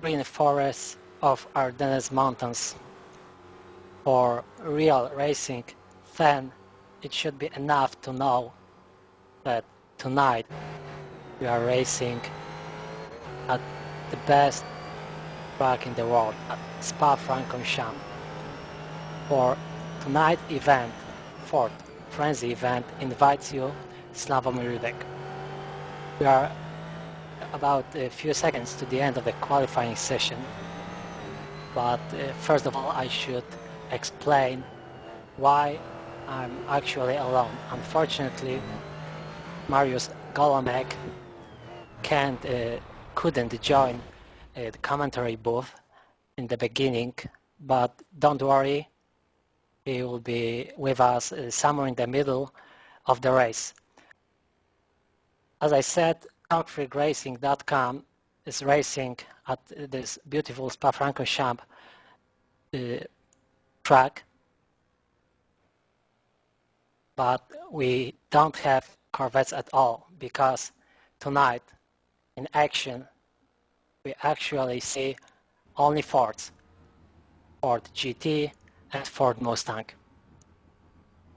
green forests of Ardennes Mountains. For real racing, then it should be enough to know that tonight we are racing at the best track in the world, at Spa-Francorchamps. For tonight's event, fourth frenzy event, invites you Slavomir Rudek. We are about a few seconds to the end of the qualifying session, but first of all I should explain why I'm actually alone. Unfortunately, Mariusz Golomek couldn't join the commentary booth in the beginning, but don't worry, he will be with us somewhere in the middle of the race. As I said, TalkFreakRacing.com is racing at this beautiful Spa-Francorchamps track, but we don't have Corvettes at all, because tonight in action we actually see only Fords, Ford GT and Ford Mustang.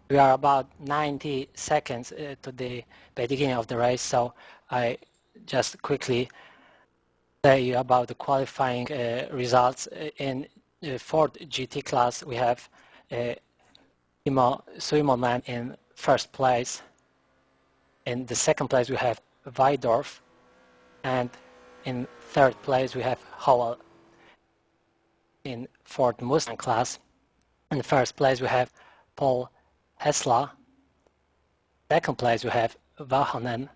We are about 90 seconds to the beginning of the race, so I just quickly tell you about the qualifying results. In the Ford GT class we have Timo Suimonen in first place. In the second place we have Weidorf, and in third place we have Howell. In Ford Mustang class, in first place we have Paul Hessler, second place we have Vahonen,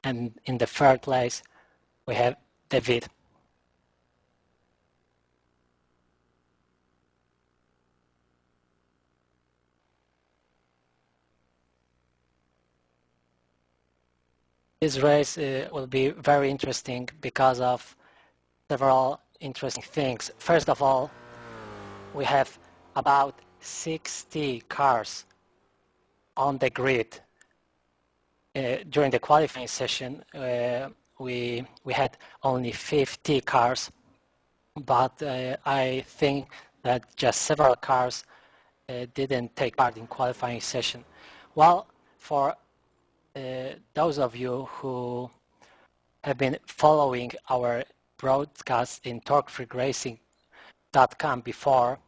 and in the third place we have David. This race will be very interesting because of several interesting things. First of all, we have about 60 cars on the grid. During the qualifying session, we had only 50 cars, but I think that just several cars didn't take part in qualifying session. Well, for those of you who have been following our broadcast in TalkFreakRacing.com before,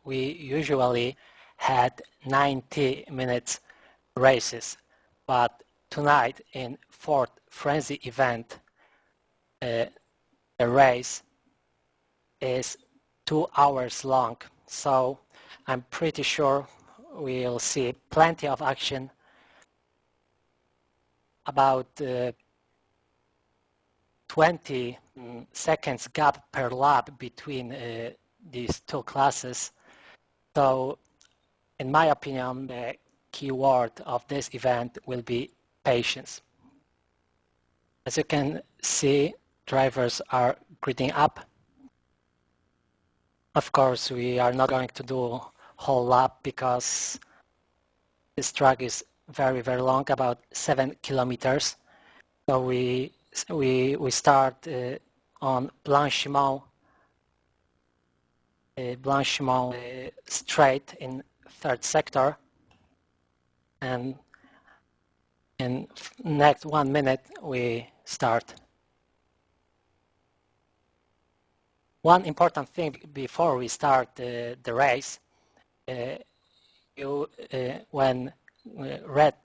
we usually had 90 minutes races, but tonight in fourth frenzy event the race is 2 hours long, so I'm pretty sure we'll see plenty of action, about 20 seconds gap per lap between these two classes. So in my opinion, the key word of this event will be patience. As you can see, drivers are gridding up. Of course, we are not going to do whole lap because this track is very long, about 7 kilometers. So we start on Blanchimont straight in third sector, and in next 1 minute we start. One important thing before we start the race, when red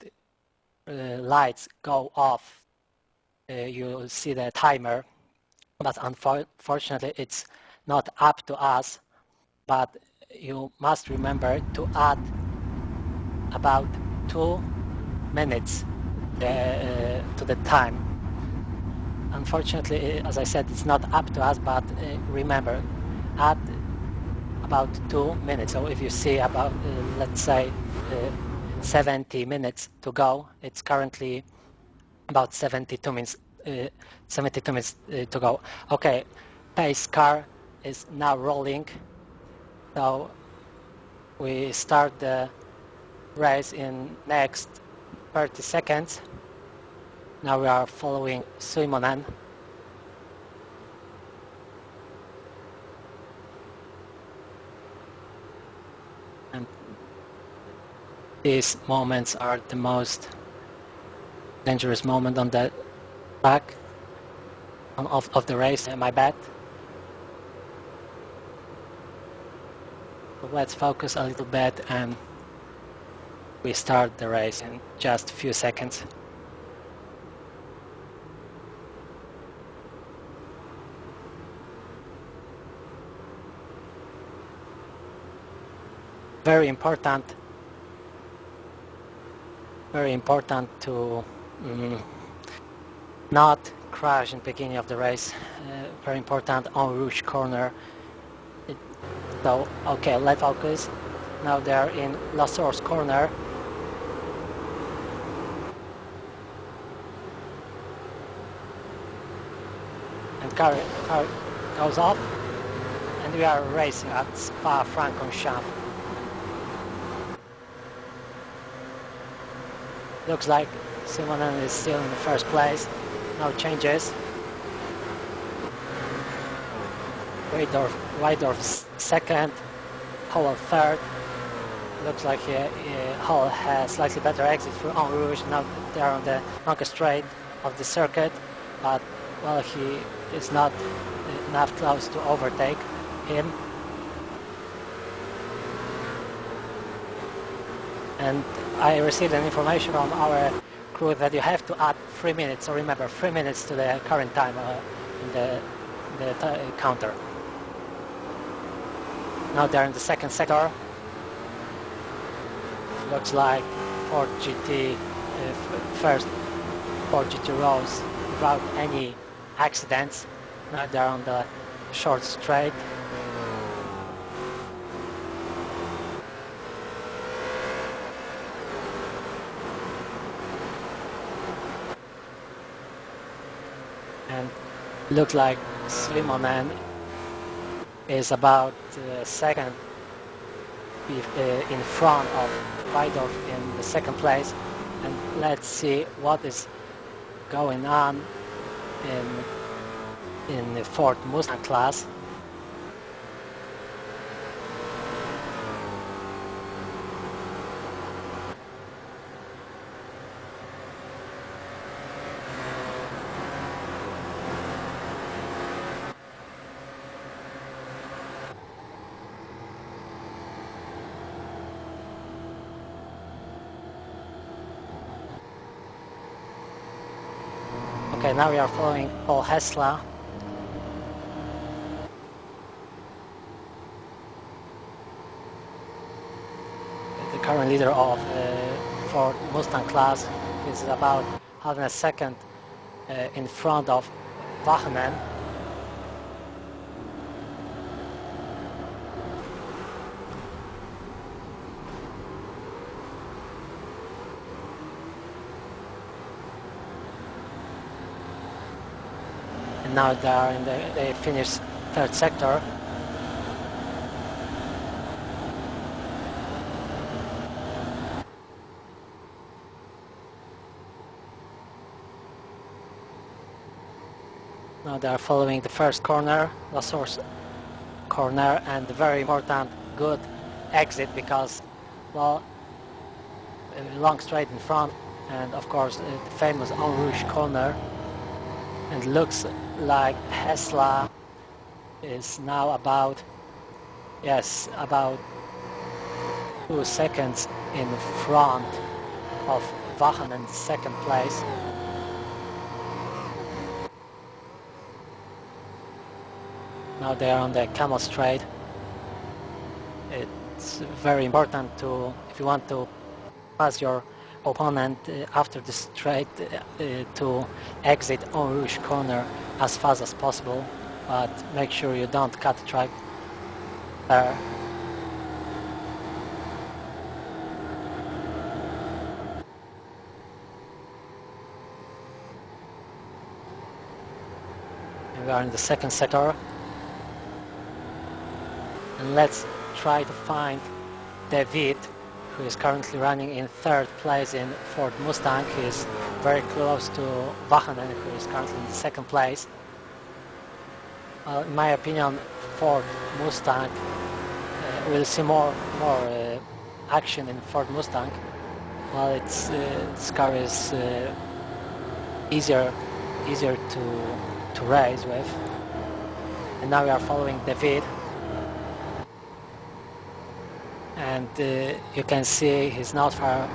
lights go off, you'll see the timer, but unfortunately it's not up to us, but you must remember to add about 2 minutes to the time. Unfortunately, as I said, it's not up to us, but remember, add about 2 minutes. So if you see about, let's say, 70 minutes to go, it's currently about 72 minutes to go. Okay, pace car is now rolling, so we start the race in next 30 seconds. Now we are following Suimonen. these moments are the most dangerous moment on the track of the race, my bet. So let's focus a little bit and we start the race in just a few seconds. Very important to not crash in the beginning of the race. Very important on Rouge corner. So, okay, let's focus. Now they're in La Source corner. And car goes off. And we are racing at Spa-Francorchamps. Looks like Simonen is still in the first place. No changes. Weidorf second. Howell third. Looks like Howell has slightly better exit through En Rouge. Now they're on the longest straight of the circuit, but well, he is not enough close to overtake him. And I received an information from our crew that you have to add 3 minutes. So remember, 3 minutes to the current time in the counter. Now they're in the second sector. Looks like Ford GT, first Ford GT rose without any accidents. Now they're on the short straight. And looks like Simonen is about second in front of Weidorf in the second place. And let's see what is going on in the Ford Mustang class. Okay, now we are following Paul Hessler. The current leader of Ford Mustang class is about half a second in front of Wachenen. Now they are in they finished third sector. Now they are following the first corner, La Source corner, and the very important good exit because, well, a long straight in front, and of course the famous En Rouge corner. And looks like Hessler is now about 2 seconds in front of Wachenen, second place. Now they are on the Camel Straight. It's very important to, if you want to pass your opponent after the straight, to exit En Rouge corner as fast as possible, but make sure you don't cut the track there. And we are in the second sector, and let's try to find David, who is currently running in third place in Ford Mustang. He is very close to Wachenen, who is currently in second place. In my opinion, Ford Mustang, we'll see more action in Ford Mustang. well, it's this car is easier to race with. And now we are following David, and you can see he's not far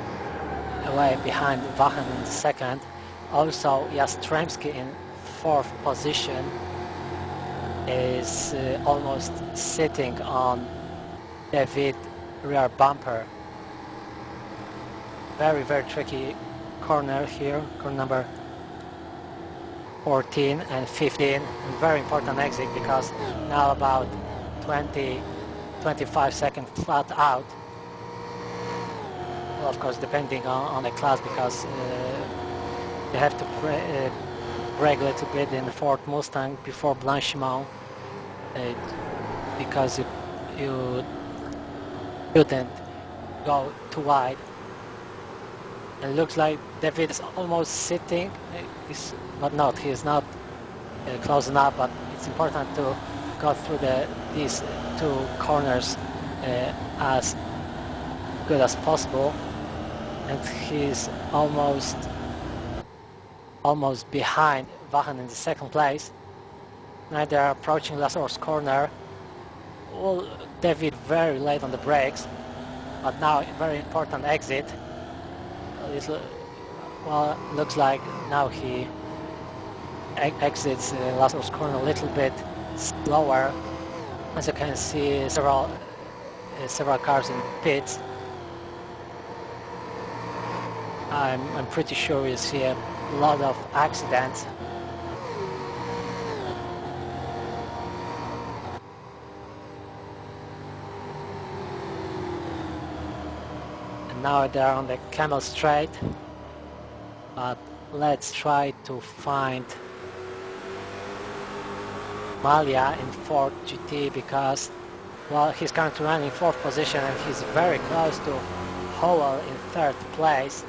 away behind Wachen in second. Also, Jastrzębski in fourth position is almost sitting on David rear bumper. Very, very tricky corner here, corner number 14 and 15, and very important exit because now about 25 seconds flat out. Well, of course, depending on the class, because you have to brake a little bit in the Ford Mustang before Blanchimont, because you shouldn't go too wide. It looks like David is almost sitting, but not. He is not close enough. But it's important to go through these two corners as good as possible. And he's almost behind Wachen in the second place. Now they are approaching Lassor's corner. Well, David very late on the brakes, but now very important exit. Well, looks like now he exits Lassor's corner a little bit slower. As you can see, several cars in pits. I'm pretty sure we'll see a lot of accidents. And now they're on the Camel Straight. But let's try to find Malia in Ford GT, because, well, he's currently running in fourth position and he's very close to Howell in third place.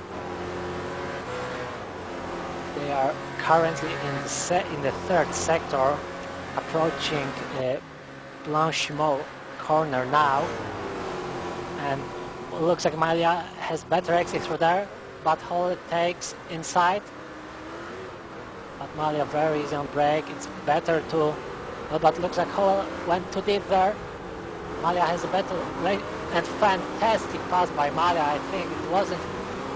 They are currently in the third sector, approaching Blanchimont corner now, and it looks like Malia has better exit through there, but Howell takes inside. But Malia very easy on brake. It's better to, well, but looks like Howell went too deep there. Malia has a better lane, and fantastic pass by Malia. I think it wasn't,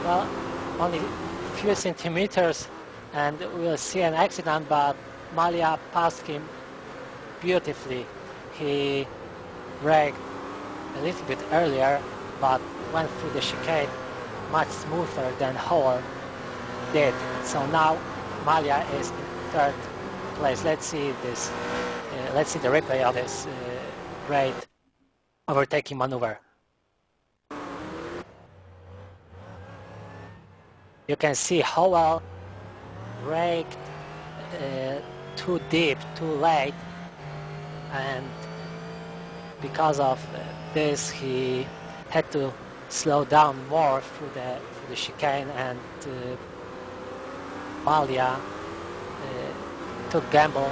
well, only a few centimeters and we'll see an accident, but Malia passed him beautifully. He braked a little bit earlier, but went through the chicane much smoother than Howell did. So now Malia is in third place. Let's see this. Let's see the replay of this great overtaking maneuver. You can see Howell braked too deep, too late, and because of this he had to slow down more through the chicane, and Malia took gamble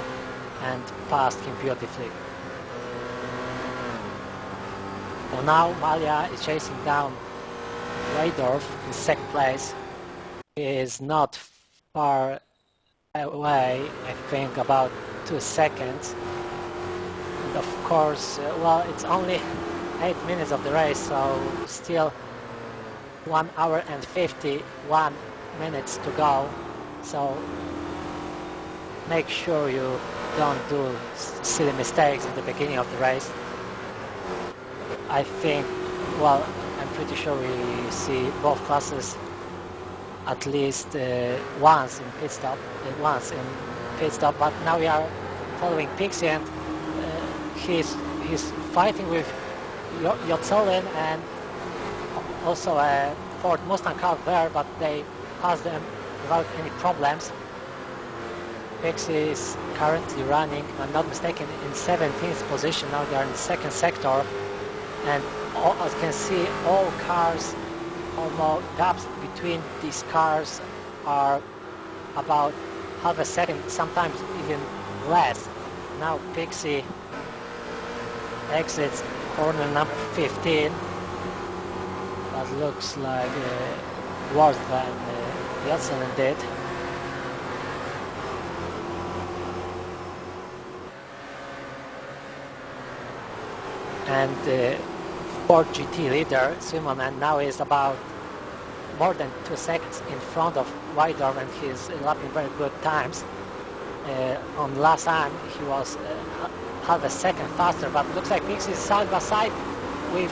and passed him beautifully. So now Malia is chasing down Raydorf in second place. He is not far away, I think about 2 seconds. And of course, well, it's only 8 minutes of the race, so still 1 hour and 51 minutes to go. So make sure you don't do silly mistakes at the beginning of the race. I think, well, I'm pretty sure we see both classes at least once in pit stop, but now we are following Pixie, and he's fighting with Jocelyn and also a Ford Mustang car there, but they passed them without any problems. Pixie is currently running, if I'm not mistaken, in 17th position. Now they are in the second sector, and as you can see, all cars, almost gaps between these cars are about half a second, sometimes even less. Now Pixie exits corner number 15. That looks like worse than Nielsen did. And Ford GT leader Simonen now is about more than 2 seconds in front of Weidorf, and he's lapping very good times. On last time he was half a second faster, but looks like Pix is side by side with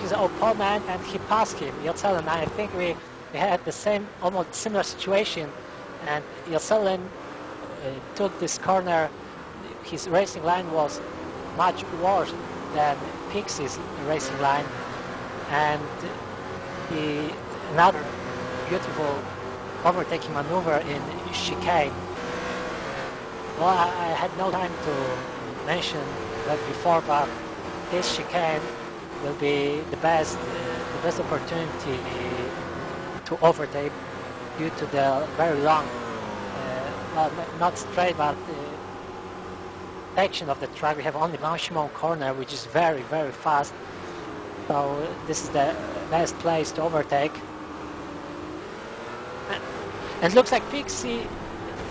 his opponent, and he passed him. Yeltsin, I think we had the same, almost similar situation, and Yeltsin took this corner. His racing line was much worse than Pixie's racing line, and another beautiful overtaking maneuver in chicane. Well, I had no time to mention that before, but this chicane will be the best opportunity to overtake due to the very long, well, not straight, but section of the track. We have only one Shimon corner, which is very, very fast. So this is the best place to overtake. And it looks like Pixie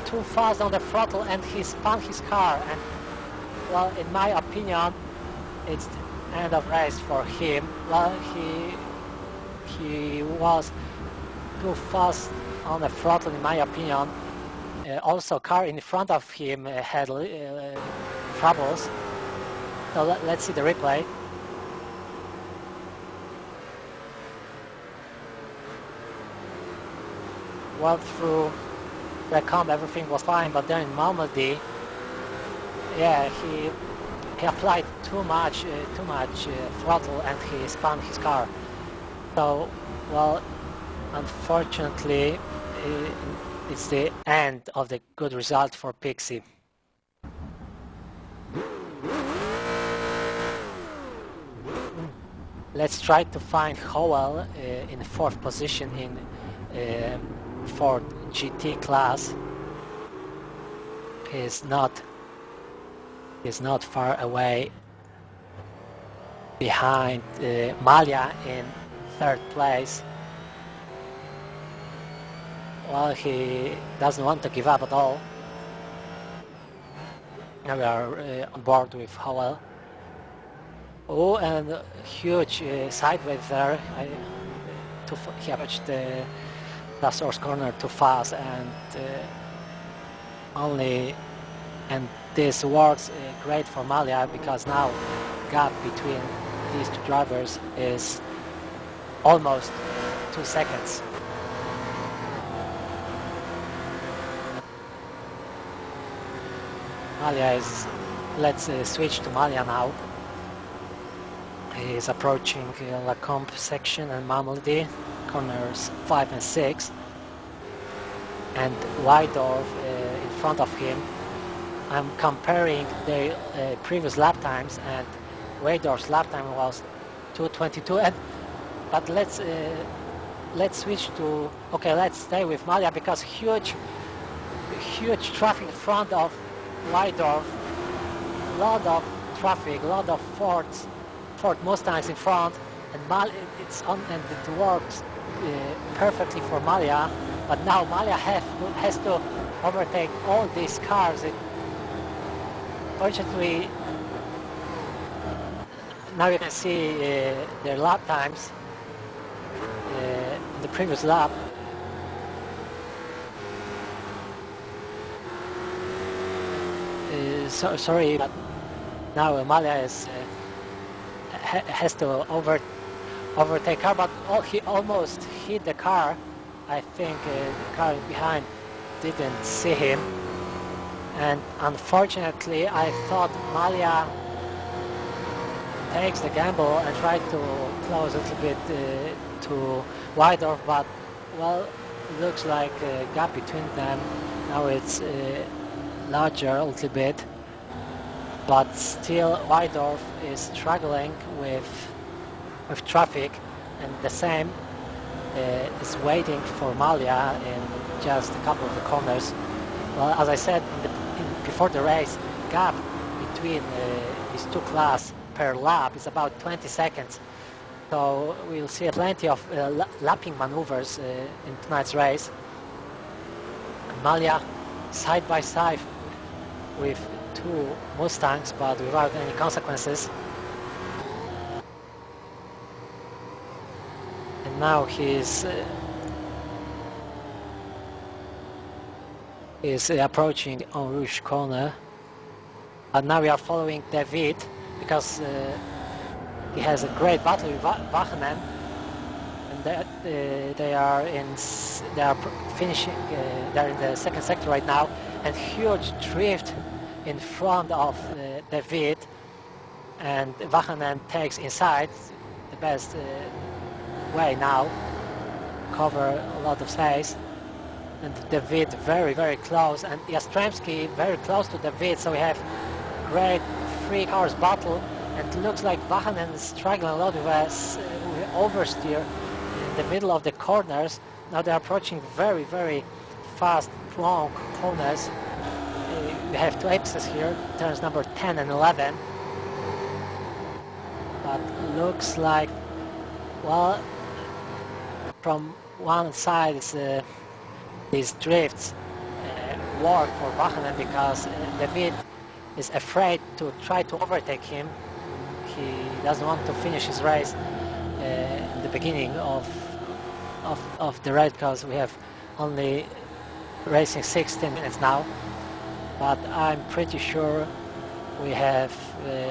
too fast on the throttle, and he spun his car. And well, in my opinion, it's the end of race for him. Well, he was too fast on the throttle, in my opinion. Also, car in front of him had troubles. So let's see the replay. Well, through the comp everything was fine, but then in Malmedy, yeah, he applied too much throttle, and he spun his car. So, well, unfortunately, it's the end of the good result for Pixie. Let's try to find Howell in the 4th position in Ford GT class. He's not far away behind Malia in 3rd place. Well, he doesn't want to give up at all. Now we are on board with Howell. Oh, and huge sideways there. He approached the last source corner too fast, and this works great for Malia, because now gap between these two drivers is almost 2 seconds. Malia is, let's switch to Malia now. He is approaching La Comp section and Malmedy, corners 5 and 6, and Weidorf in front of him. I'm comparing the previous lap times, and Weidorf's lap time was 2:22. But let's switch to, okay, let's stay with Malia, because huge traffic in front of Weidorf, lot of traffic, lot of Ford Mustangs in front, and it's on, and it works perfectly for Malia. But now Malia has to overtake all these cars. Fortunately, now you can see their lap times in the previous lap. Sorry, but now Malia has to overtake car, but he almost hit the car. I think the car behind didn't see him, and unfortunately I thought Malia takes the gamble and tried to close a little bit to Weidorf, but well, it looks like a gap between them now, it's larger a little bit, but still Weidorf is struggling with traffic, and the same is waiting for Malia in just a couple of the corners. Well, as I said before the race, gap between these two classes per lap is about 20 seconds. So we'll see plenty of lapping maneuvers in tonight's race. Malia side by side with two Mustangs, but without any consequences. And now he's approaching the En Rouge corner. And now we are following David because he has a great battle with Wagenen, and they are finishing. They're in the second sector right now, and huge drift in front of David, and Wagenen takes inside the best way now, cover a lot of space, and David very close, and Jastrzębski very close to David. So we have great three cars battle, and it looks like Wagenen is struggling a lot with oversteer in the middle of the corners. Now they're approaching very fast long corners. We have two apexes here, turns number 10 and 11. But looks like, well, from one side these drifts work for Wagenen because David is afraid to try to overtake him. He doesn't want to finish his race in the beginning of the race because we have only racing 16 minutes now. But I'm pretty sure we have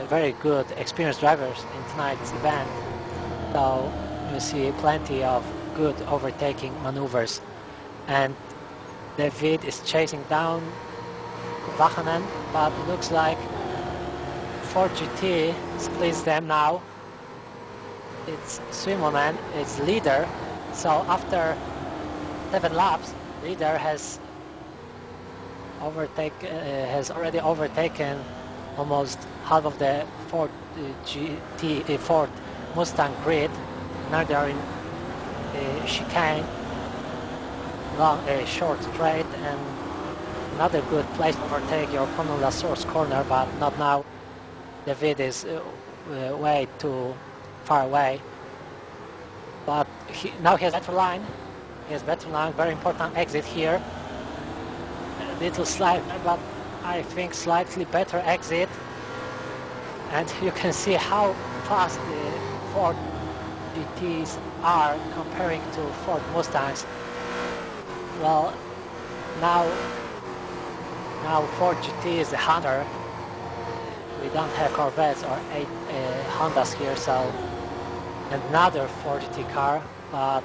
very good experienced drivers in tonight's event. So you see plenty of good overtaking maneuvers. And David is chasing down Wagenen, but it looks like Ford GT splits them now. It's Simonen, it's leader. So after 7 laps, leader has already overtaken almost half of the Ford GT Ford Mustang grid. Now they are in chicane, short straight, and another good place to overtake your common La Source corner, but not now. David is way too far away. But now he has better line. He has better line, very important exit here. A little slide, but I think slightly better exit. And you can see how fast the Ford GTs are comparing to Ford Mustangs. Well, now Ford GT is the hunter. We don't have Corvettes or Hondas here, so another Ford GT car. But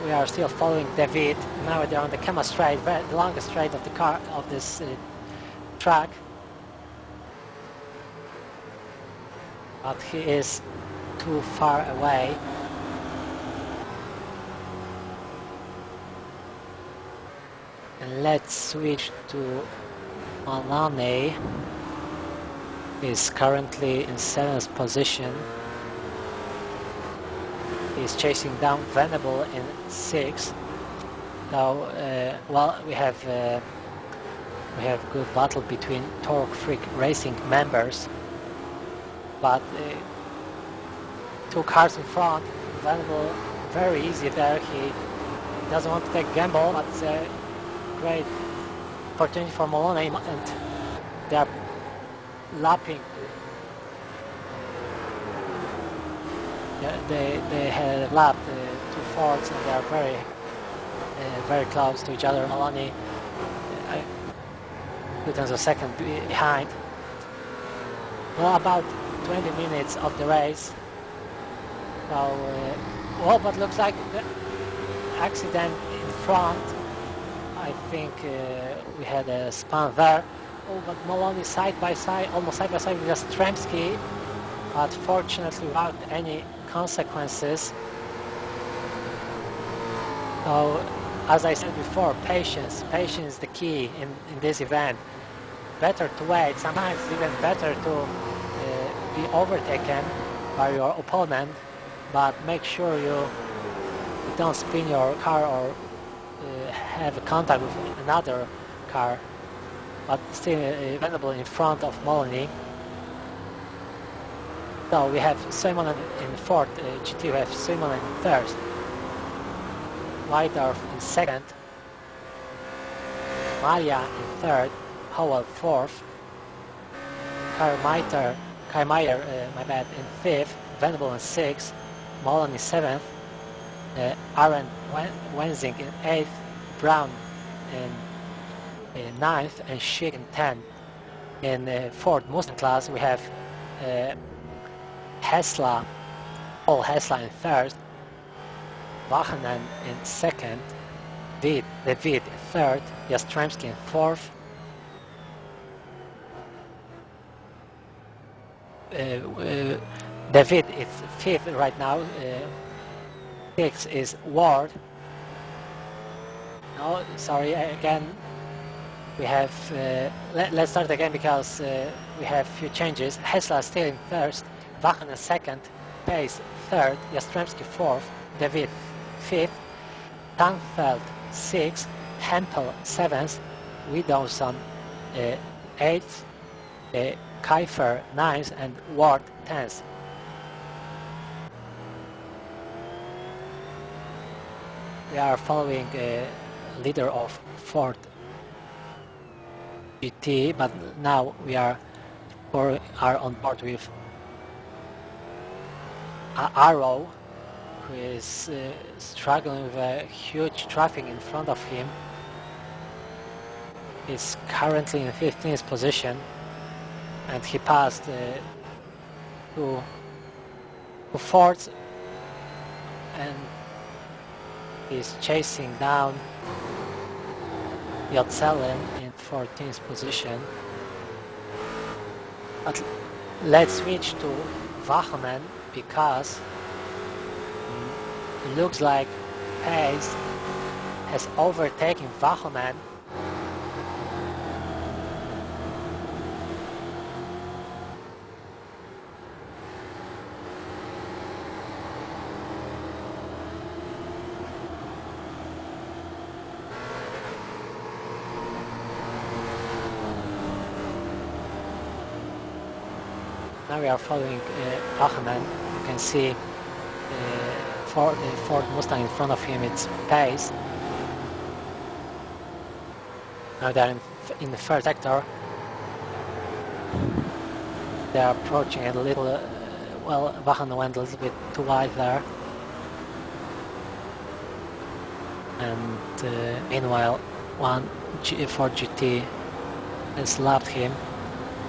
we are still following David. Now they're on the Kema straight, the longest straight of the car of this track. But he is too far away. And let's switch to Maloney. Is currently in 7th position. He's chasing down Venable in 6th. Now, well, we have good battle between Torque Freak Racing members, but two cars in front. Venable very easy there. He doesn't want to take gamble, but it's a great opportunity for Maloney, and they are lapping. They had lapped two Fords, and they are very close to each other. Maloney 2/10 of a second behind. Well, about 20 minutes of the race. So, well, but looks like the accident in front. I think we had a spun there. Oh, but Maloney side by side, almost side by side with Jastrzębski, but fortunately without any consequences. So, as I said before, patience is the key in this event. Better to wait, sometimes even better to be overtaken by your opponent, but make sure you don't spin your car or have contact with another car. But still available in front of Maloney. So we have Simon in fourth, GT we have Simon in third, Weidorf in second, Maria in third, Howell fourth, Kyrmaier, in fifth, Venable in sixth, Mullen in seventh, Aaron Wenzing in eighth, Brown in ninth, and Schick in 10th. In fourth Mustang class we have Hessler, Paul Hessler in third, Wachanen in second, Witt in third, Jastrzębski in fourth, David is fifth right now, sixth is Ward. No, sorry, again, we have, let's start again because we have few changes. Hessler still in first, Wachanen second, Pace third, Jastrzębski fourth, David fifth, Tanfeld sixth, Hempel seventh, Widowson eighth, Kiefer ninth, and Ward 10th. We are following leader of Ford GT, but now we are on board with Arrow, who is struggling with a huge traffic in front of him. He's currently in 15th position, and he passed two Fords, and he's chasing down Jotzelen in 14th position. But let's switch to Wachanen because it looks like Pace has overtaken Wachanen. Now we are following Wachanen. You can see Ford Mustang in front of him, it's Pace. Now they're in the third sector. They are approaching a little, well, Wachanen went a little bit too wide there. And meanwhile, Ford GT has lapped him.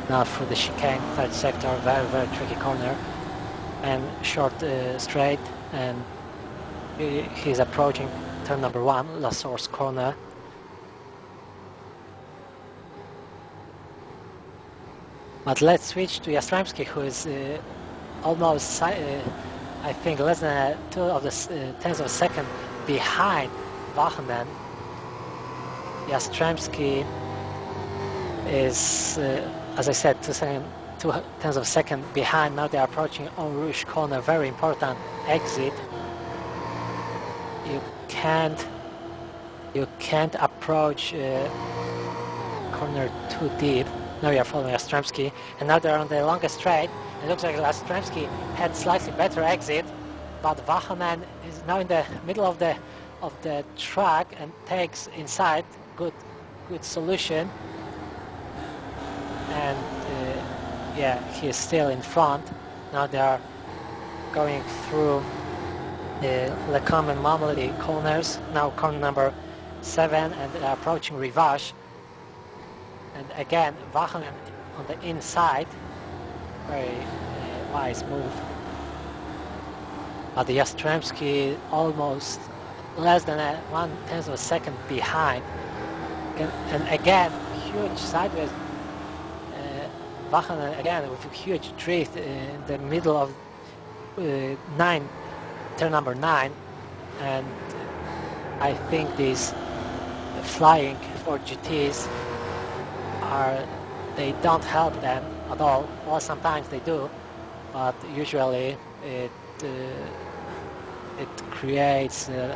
Now through the chicane, third sector, very tricky corner, and short straight, and he's approaching turn number 1, La Source corner. But let's switch to Jastrzębski, who is almost, I think, less than 2 of the tenths of a second behind Wachanen. Jastrzębski is, as I said, 2 tenths of a second behind. Now they are approaching Eau Rouge corner, very important exit. You can't approach corner too deep. Now we are following Jastrzębski, and now they're on the longest straight. It looks like Jastrzębski had slightly better exit, but Wachanen is now in the middle of the track and takes inside. Good solution. And yeah, he is still in front. Now they are going through the Lecombe and Marmelade corners. Now corner number 7, and they are approaching Rivage. And again, Wachanen on the inside. Very wise move. But Jastrzębski almost less than 1 tenth of a second behind. And again, huge sideways. Wachanen again with a huge drift in the middle of turn number 9, and I think these flying Ford GTs they don't help them at all. Well, sometimes they do, but usually it creates a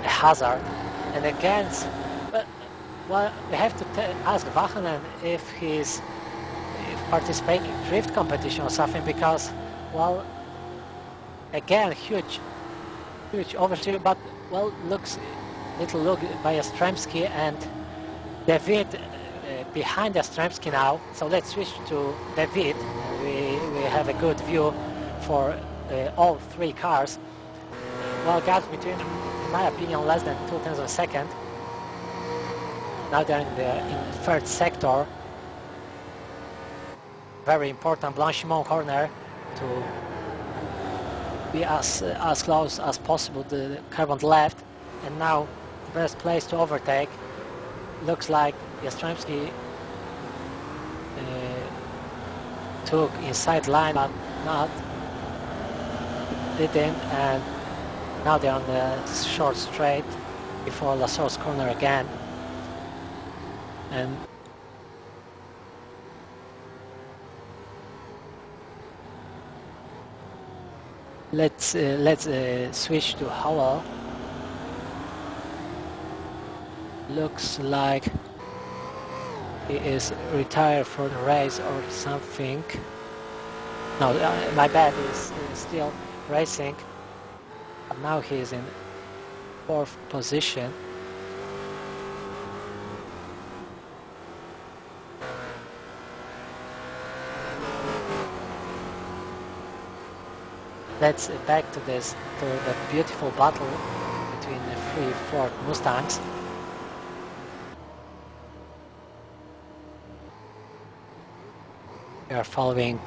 hazard. And again, well, we have to ask Wachanen if he's participating in drift competition or something, because Well, again, huge oversteer, but well, looks little look by Jastrzębski and David behind Jastrzębski now. So let's switch to David. We have a good view for all three cars. Well, gaps between, in my opinion, less than 0.2 of a second. Now they're in the third sector. Very important Blanchimont corner to be as close as possible to the curb on the left. And now best place to overtake. Looks like Jastrzębski took inside line, but not didn't, and now they're on the short straight before Lassour's corner again. And let's switch to Howell. Looks like he is retired for the race or something. No, my bad, is still racing. But now he is in fourth position. Let's back to the beautiful battle between the three Ford Mustangs. We are following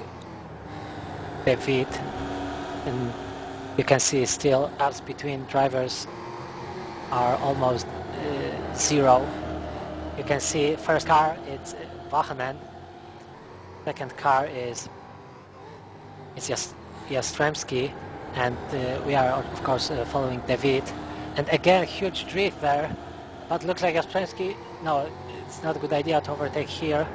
David, and you can see still gaps between drivers are almost zero. You can see first car, it's Vachanen. Second car is Jastrzębski, and we are of course following David. And again, huge drift there, but looks like Jastrzębski, no, it's not a good idea to overtake here.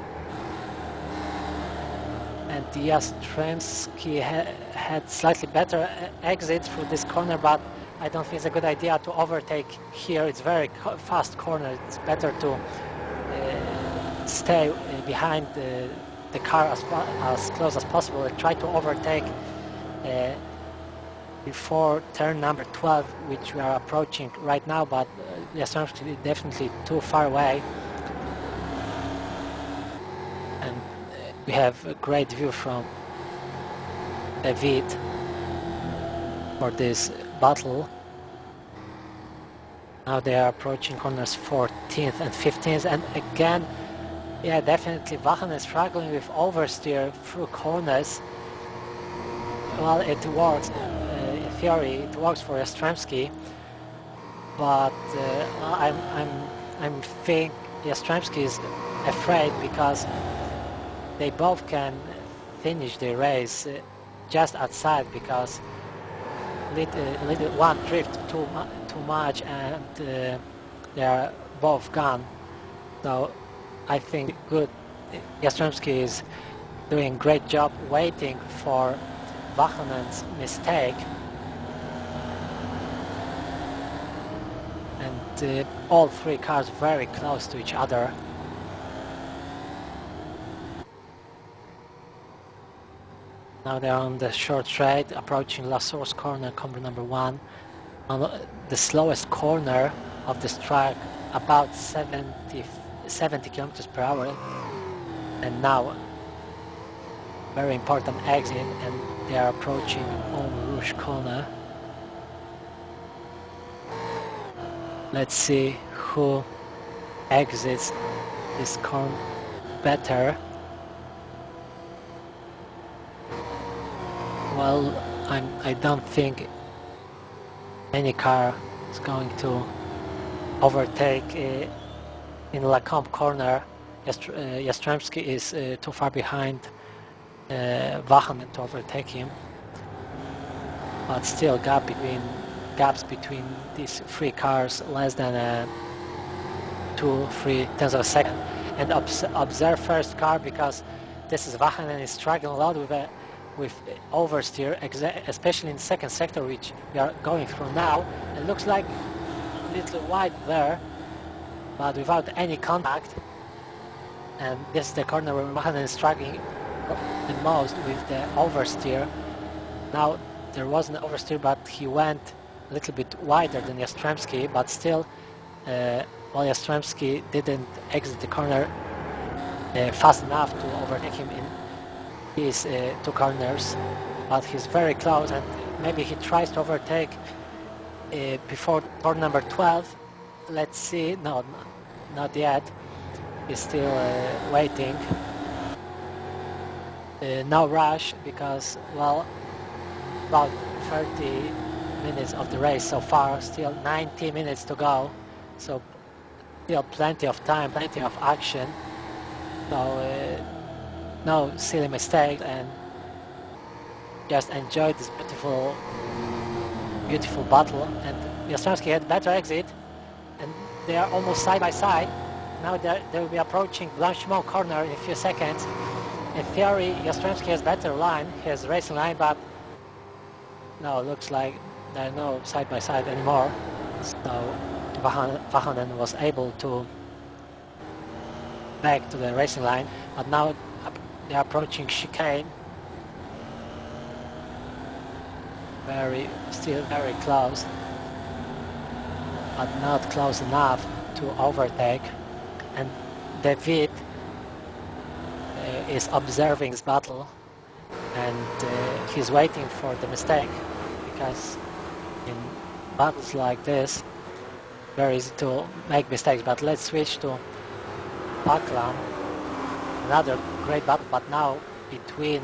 And Jastrzębski had slightly better exit through this corner, but I don't think it's a good idea to overtake here. It's very fast corner. It's better to stay behind the car as close as possible and try to overtake before turn number 12, which we are approaching right now, but Jastrzębski definitely too far away. And we have a great view from David for this battle. Now they are approaching corners 14th and 15th, and again, yeah, definitely Vachanen is struggling with oversteer through corners. Well, it works, in theory, it works for Jastrzębski, but I'm think Jastrzębski is afraid because they both can finish the race just outside, because little one drift too much and they are both gone. So I think good Jastrzębski is doing great job waiting for Vachanen's mistake, and all three cars very close to each other. Now they're on the short straight, approaching Lassour's corner, corner number 1. On the slowest corner of this track, about 70 kilometers per hour. And now, very important exit, and they are approaching Homme Rouge corner. Let's see who exits this corner better. Well, I don't think any car is going to overtake in Lacombe corner. Jastrzębski is too far behind Vachanen to overtake him, but still gaps between these three cars less than 2-3 tenths of a second. And observe first car, because this is Vachanen is struggling a lot with oversteer, especially in the second sector, which we are going through now. It looks like a little wide there, but without any contact. And this is the corner where Vachanen is struggling the most with the oversteer. Now there was an oversteer, but he went a little bit wider than Jastrzębski, but still, well, Jastrzębski didn't exit the corner fast enough to overtake him in these two corners, but he's very close, and maybe he tries to overtake before turn number 12. Let's see. No, not yet. He's still waiting. No rush, because, well, about 30 minutes of the race so far, still 90 minutes to go, so still plenty of time, plenty of action, so no silly mistakes, and just enjoy this beautiful battle. And Jastrzębski had better exit, and they are almost side by side. Now they will be approaching Blanchimont corner in a few seconds. In theory, Jastrzębski has better line, he has racing line, but no, looks like they're no side by side anymore. So Vahonen was able to back to the racing line, but now they're approaching chicane. Still very close, but not close enough to overtake. And David is observing this battle, and he's waiting for the mistake, because in battles like this, very easy to make mistakes. But let's switch to Faklam. Another great battle, but now between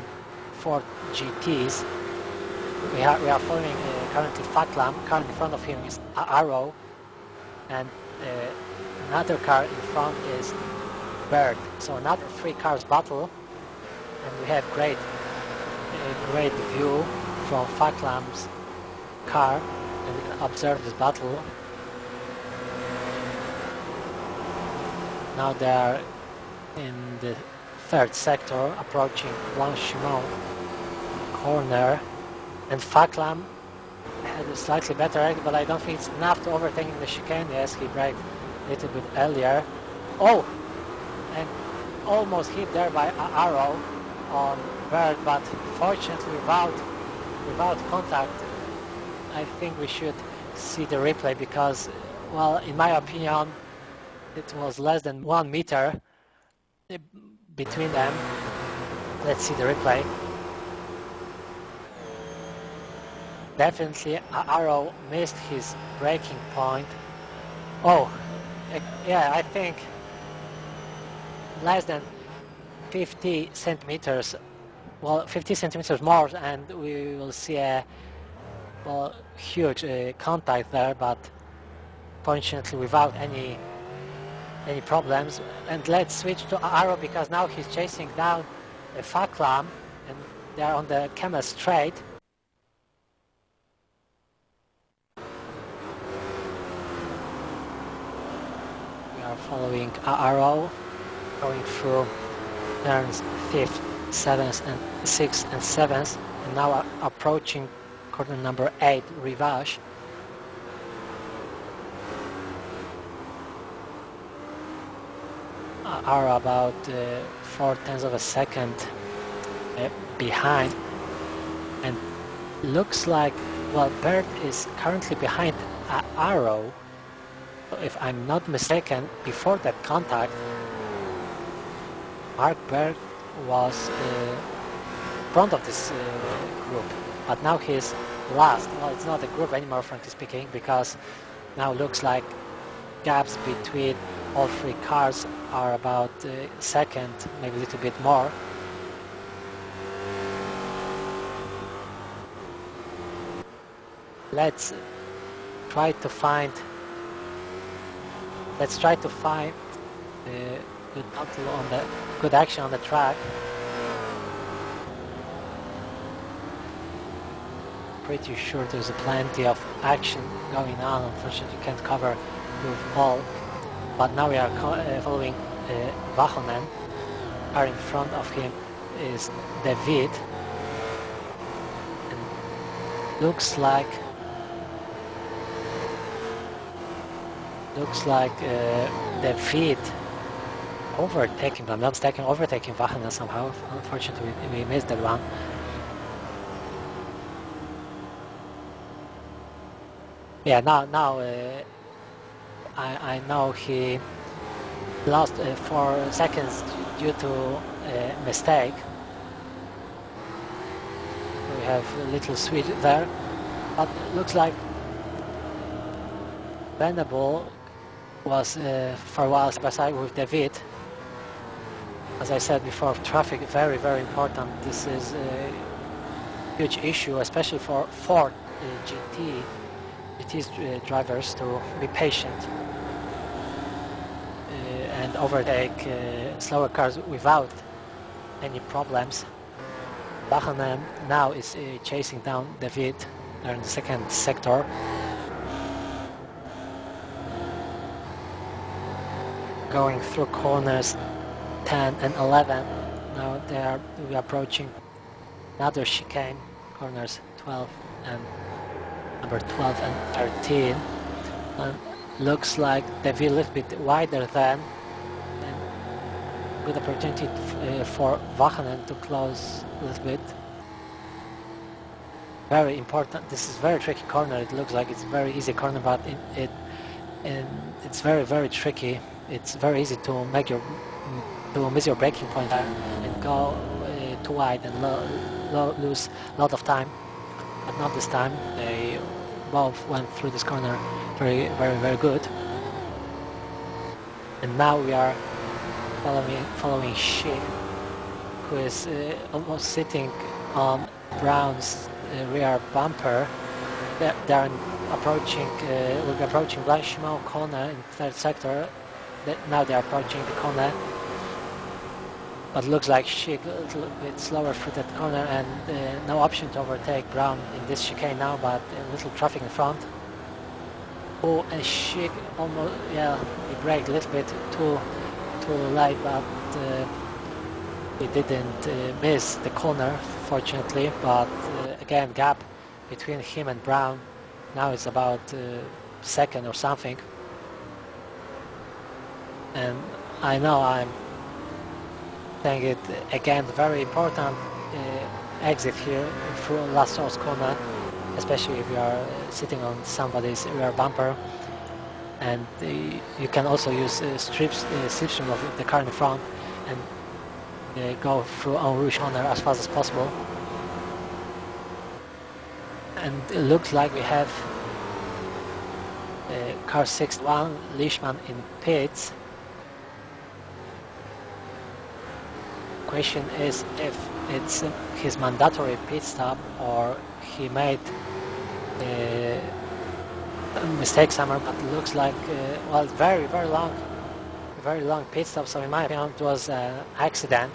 four GTs. We are following currently Faklam. Car in front of him is Arrow, and another car in front is Bird. So another three cars battle, and we have great view from Faklam's car, and we can observe this battle. Now they are in the third sector, approaching Blanchimont corner, and Faklam had a slightly better exit, but I don't think it's enough to overtake the chicane. Yes, he braked a little bit earlier. Oh, and almost hit there by Arrow on Bird, but fortunately without contact. I think we should see the replay, because, well, in my opinion, it was less than 1 meter between them. Let's see the replay. Definitely Arrow missed his braking point. Oh, yeah, I think less than 50 centimeters, well, 50 centimeters more, and we will see a, well, huge contact there, but fortunately without any problems. And let's switch to Arrow, because now he's chasing down Faklam, and they are on the Camel Straight. We are following Arrow, going through turns 5th, 7th, and 6th and 7th, and now approaching corner number 8, Rivage. Are about 0.4 of a second behind, and looks like, well, Bird is currently behind Arrow. If I'm not mistaken, before that contact, Mark Bird was front of this group, but now he's last. Well, it's not a group anymore, frankly speaking, because now looks like gaps between all three cars are about a second, maybe a little bit more. Let's try to find good battle on the good action on the track. Pretty sure there's plenty of action going on. Unfortunately, you can't cover with all. But now we are following Vahonen. Are in front of him is David, and looks like David overtaking, but I'm not mistaken, overtaking Vahonen somehow. Unfortunately, we missed that one. Yeah, now I know he lost 4 seconds due to a mistake. We have a little switch there, but it looks like Venable was for a while side by side with David. As I said before, traffic very, very important. This is a huge issue, especially for Ford GT drivers to be patient and overtake slower cars without any problems. Bachanen now is chasing down David. They're in the second sector. Going through corners 10 and 11. Now we are approaching another chicane, corners 12 and number 12 and 13. And looks like David a little bit wider than, and good opportunity for Vachanen to close a little bit. Very important. This is very tricky corner. It looks like it's a very easy corner, but it's very, very tricky. It's very easy to miss your braking point there and go too wide and lose a lot of time. But not this time. They both went through this corner very, very, very good. And now we are following Shi, who is almost sitting on Brown's rear bumper. They're approaching. We'll be approaching Blanchimont corner in third sector. Now they're approaching the corner, but looks like Schick a little bit slower through that corner, and no option to overtake Brown in this chicane now, but a little traffic in front. Oh, and Schick almost, yeah, he braked a little bit too late, but he didn't miss the corner, fortunately. But again, gap between him and Brown now is about second or something. And I know I'm saying it again, very important exit here through last source corner, especially if you are sitting on somebody's rear bumper. And you can also use slipstream of the car in front and go through en rouge corner as fast as possible. And it looks like we have car 61 Leishman in pits. Question is if it's his mandatory pit stop or he made a mistake somewhere, but it looks like well, very long pit stop. So in my opinion, it was an accident.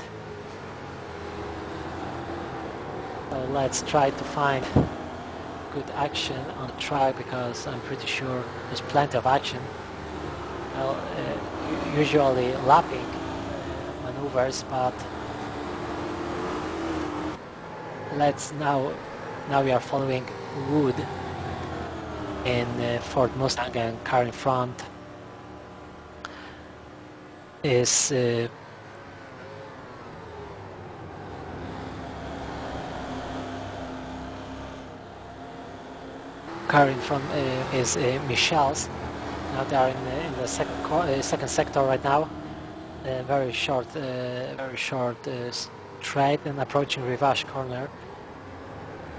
So let's try to find good action on the track, because I'm pretty sure there's plenty of action. Well, usually lapping maneuvers, but let's now we are following Wood in Ford Mustang, and car in front is car in front is Michel's. Now they are in the second sector right now. Very short straight and approaching Rivage corner.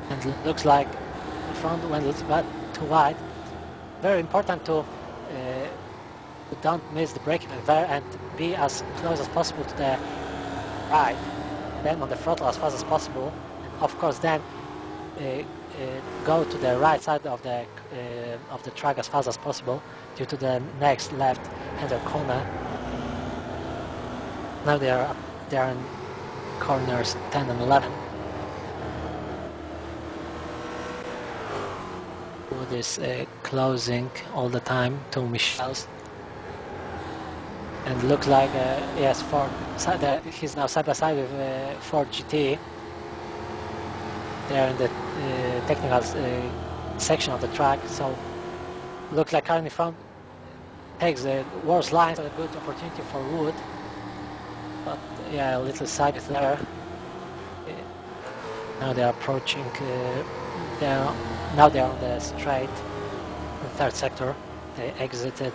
And it looks like the front went a little bit too wide. Very important to don't miss the braking there and be as close as possible to the right. Then on the throttle as fast as possible. And of course, then go to the right side of the track as fast as possible due to the next left-hander corner. Now they are in corners 10 and 11. Wood is closing all the time to Michel's. And looks like yes, Ford. He's now side by side with Ford GT. They're in the technical section of the track, so looks like car in front takes the worst line, so a good opportunity for Wood. But yeah, a little side there. Now they're approaching. Now they're on the straight. third sector. They exited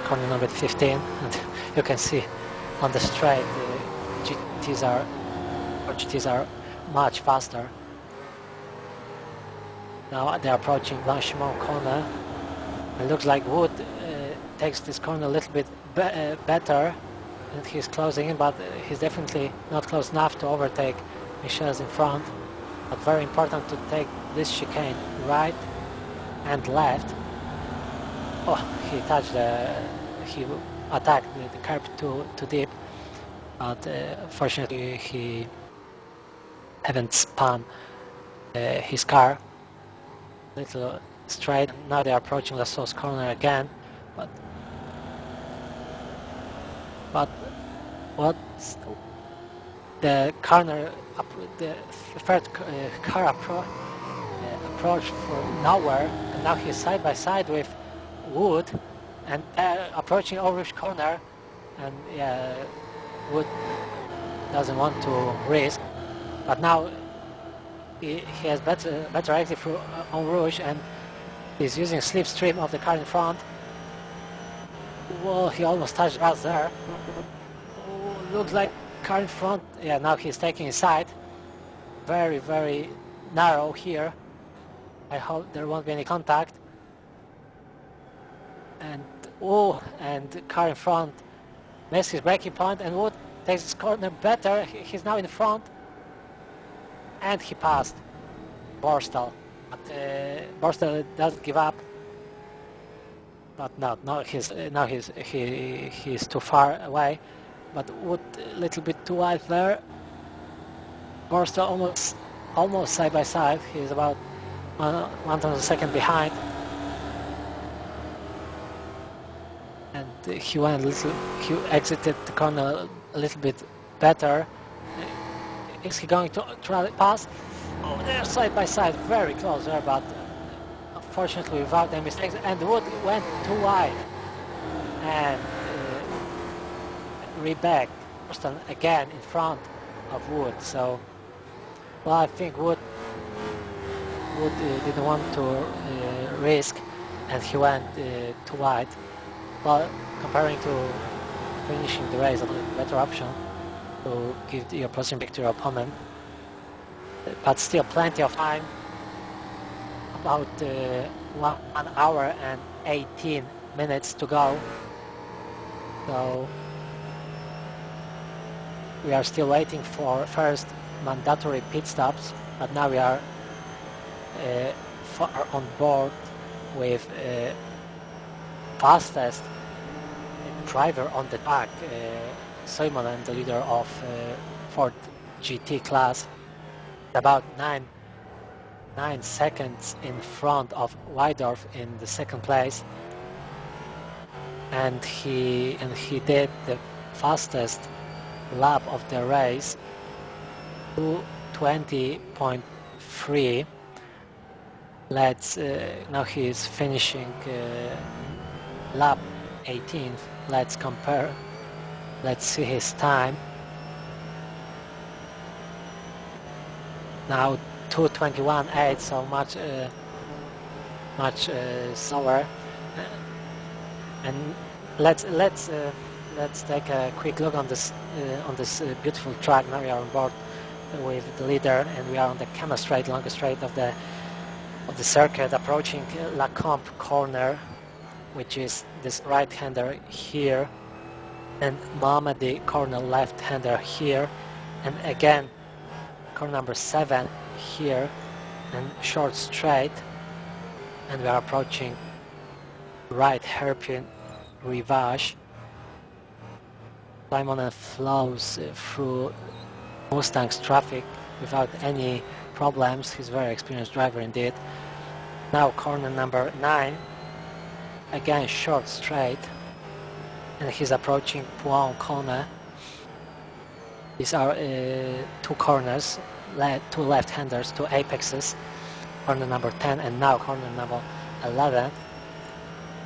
corner number 15, and you can see on the straight GTs are much faster. Now they're approaching Blanchimont corner. It looks like Wood takes this corner a little bit better, and he's closing in, but he's definitely not close enough to overtake Michel's in front. But very important to take this chicane right and left. Oh, he attacked the curb too deep, but fortunately he haven't spun his car. Little straight. Now they are approaching the Sauce corner again, but what's the corner? The third car approach for nowhere, and now he's side by side with Wood, and approaching Ulrich corner, and yeah, Wood doesn't want to risk, but now he has better exit through on Rouge, and he's using slipstream of the car in front. Whoa, he almost touched us there. Oh, looks like car in front. Yeah, now he's taking his side. Very, very narrow here. I hope there won't be any contact. And and car in front missed his braking point, and Wood takes his corner better. He's now in front, and he passed Borstel. But Borstel doesn't give up. But no, he's too far away. But Wood a little bit too wide there. Borstel almost side by side. He's about 1/10 second behind. And he exited the corner a little bit better. Is he going to try to pass? Oh, they're side by side, very close there, but unfortunately without any mistakes. And Wood went too wide. And Rebeck again in front of Wood. So, well, I think Wood didn't want to risk, and he went too wide. Well, comparing to finishing the race, a better option to give your position back to your opponent. But still plenty of time, about 1 hour and 18 minutes to go. So we are still waiting for first mandatory pit stops, but now we are on board with fastest driver on the track, Simonen, the leader of Ford GT class, about 9 seconds in front of Weidorf in the second place, and he did the fastest lap of the race, 2:20.3. Now he is finishing lap 18th. Let's compare. Let's see his time. Now 2:21.8, so much slower. And let's take a quick look on this beautiful track. Now we are on board with the leader, and we are on the Kama straight, longest straight of the circuit, approaching La Combe corner, which is this right-hander here, and Mohammadi corner left-hander here, and again corner number 7 here, and short straight, and we are approaching right hairpin rivage. Simonen flows through Mustang's traffic without any problems. He's a very experienced driver indeed. Now corner number 9, again short straight, and he's approaching Pouan corner. These are 2 corners, 2 left-handers, 2 apexes, corner number 10 and now corner number 11.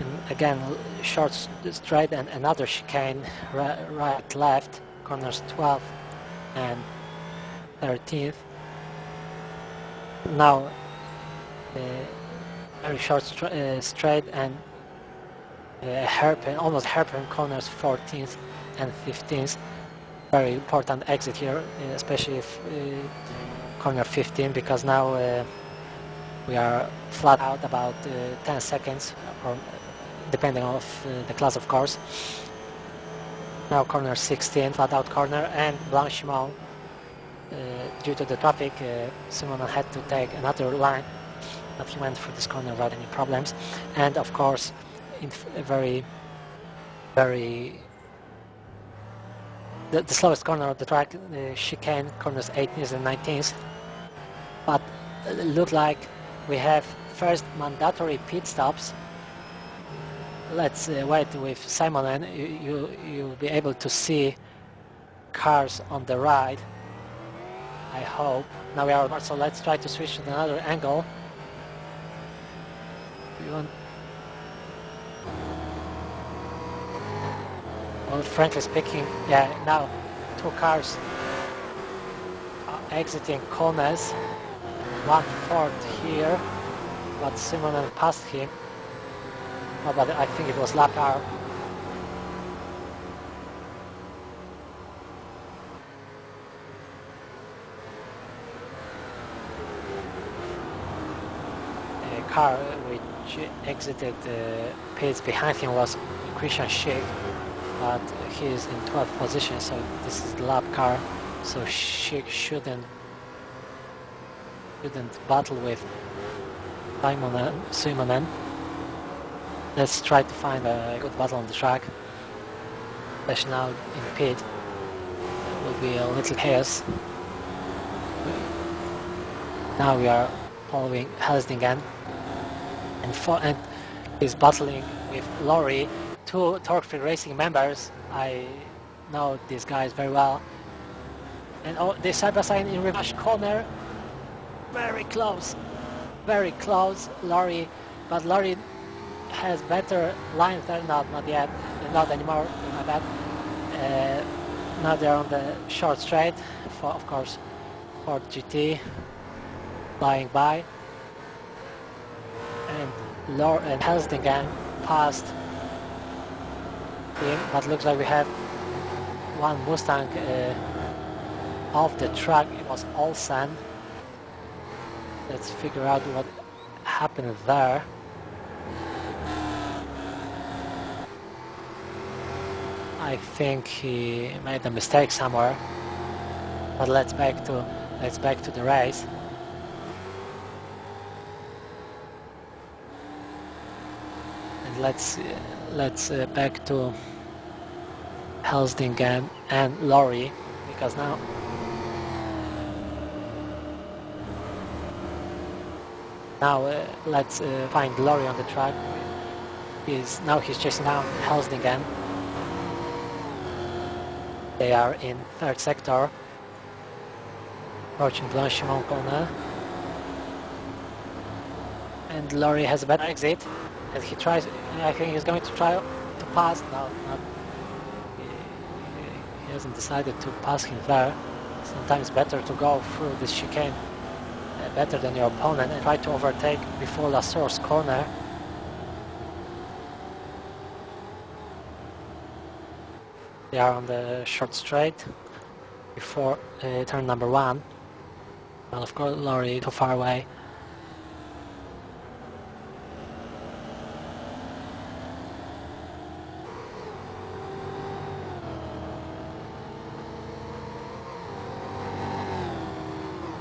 And again short straight and another chicane, right left, corners 12 and 13th. Now very short straight and hairpin, almost hairpin corners 14th and 15th. Very important exit here, especially if corner 15, because now we are flat out about 10 seconds, or depending on the class, of course. Now corner 16, flat out corner, and Blanchimont, due to the traffic, Simon had to take another line, but he went through this corner without any problems. And of course, in very the slowest corner of the track, chicane, corners 18th and 19th. But it looked like we have first mandatory pit stops. Let's wait with Simon, and you'll be able to see cars on the right, I hope. Now we are, so let's try to switch to another angle. Well, frankly speaking, yeah, now two cars are exiting corners, 1/4 here, but Simonen passed him. Oh, but I think it was lap car. A car which exited the pits behind him was Christian Schick, but he is in 12th position, so this is the lap car, so Schick shouldn't battle with Simonen. Let's try to find a good battle on the track, especially now in pit. It will be a little chaos. Now we are following Helsdingen, and is battling with Laurie, two Torque Racing members. I know these guys very well. And oh, they side by side in reverse corner. Very close, Laurie, but Laurie has better lines there. Not yet, not anymore, my bad. Now they're on the short straight, for, of course, Ford GT flying by, and Helsdingen passed him, but looks like we have one Mustang off the track. It was Olsen. Let's figure out what happened there. I think he made a mistake somewhere. But let's back to the race. And let's back to Helsdingen and Laurie, because now let's find Laurie on the track. He's chasing down Helsdingen. They are in third sector, approaching Blanchimont corner, and Laurie has a better exit, and he tries. I think he's going to try to pass. No, he hasn't decided to pass him there. Sometimes better to go through this chicane better than your opponent and try to overtake before Lassour's corner. They are on the short straight before turn number 1. Well, of course, Laurie too far away.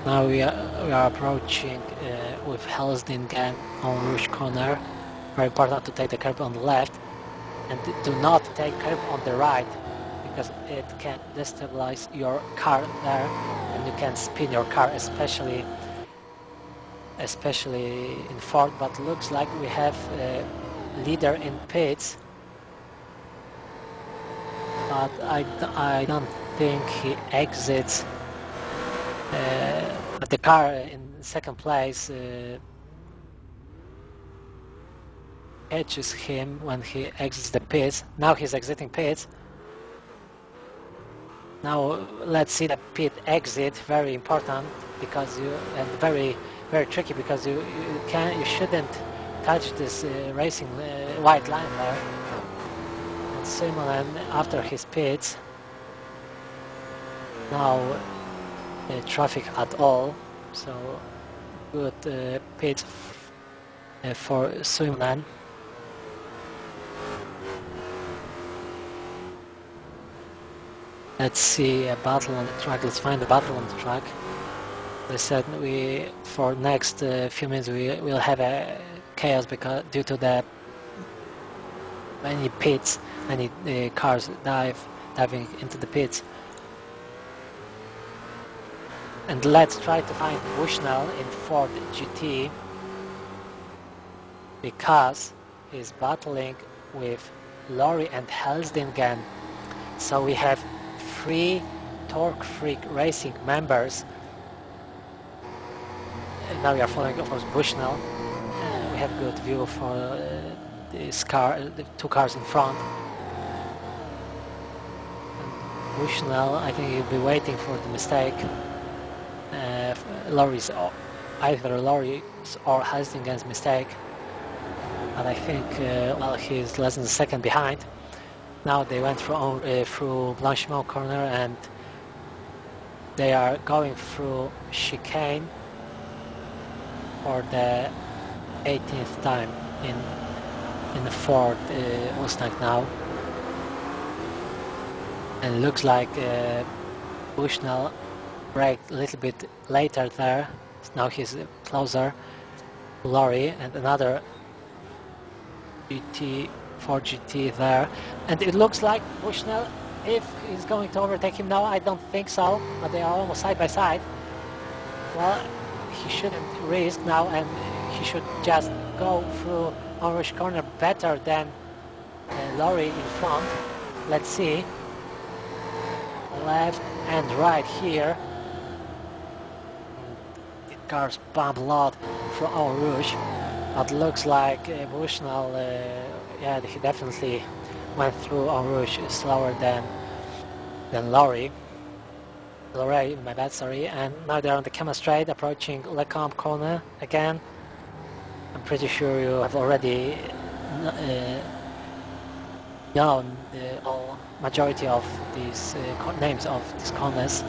Now we are approaching with Helsdingen on Rouge corner. Very important to take the curb on the left, and do not take curb on the right, because it can destabilize your car there, and you can spin your car, especially in Ford. But looks like we have a leader in pits, but I don't think he exits. But the car in second place catches him when he exits the pits. Now he's exiting pits. Now let's see the pit exit. Very important, because and very tricky, because you shouldn't touch this racing white line there. And Simonen, after his pits, now traffic at all, so good pit for Simonen. Let's see a battle on the track. Let's find a battle on the track. They said for next few minutes we will have a chaos because due to the many pits, many cars diving into the pits. And let's try to find Bushnell in Ford GT because he's battling with Lorry and Helsdingen. So we have 3 Torque Freak Racing members. And now we are following, of course, Bushnell. We have good view for this car, the 2 cars in front. And Bushnell, I think he'll be waiting for the mistake. Lorry's either Lorry's or Helsdingen's mistake. And I think well, he's less than a second behind. Now they went through Blanchimont corner and they are going through chicane for the 18th time in the Ford Mustang now. And it looks like Bushnell braked a little bit later there. Now he's closer to Lorry and another Ford GT there. And it looks like Bushnell, if he's going to overtake him now, I don't think so, but they are almost side by side. Well, he shouldn't risk now and he should just go through orange corner better than Lorry in front. Let's see. Left and right here. The cars bump a lot from Eau Rouge, but looks like Bushnell, yeah, he definitely went through Eau Rouge slower than Lorry. My bad, sorry. And now they're on the Kema straight, approaching Lecombe corner again. I'm pretty sure you have already known the majority of these names of these corners.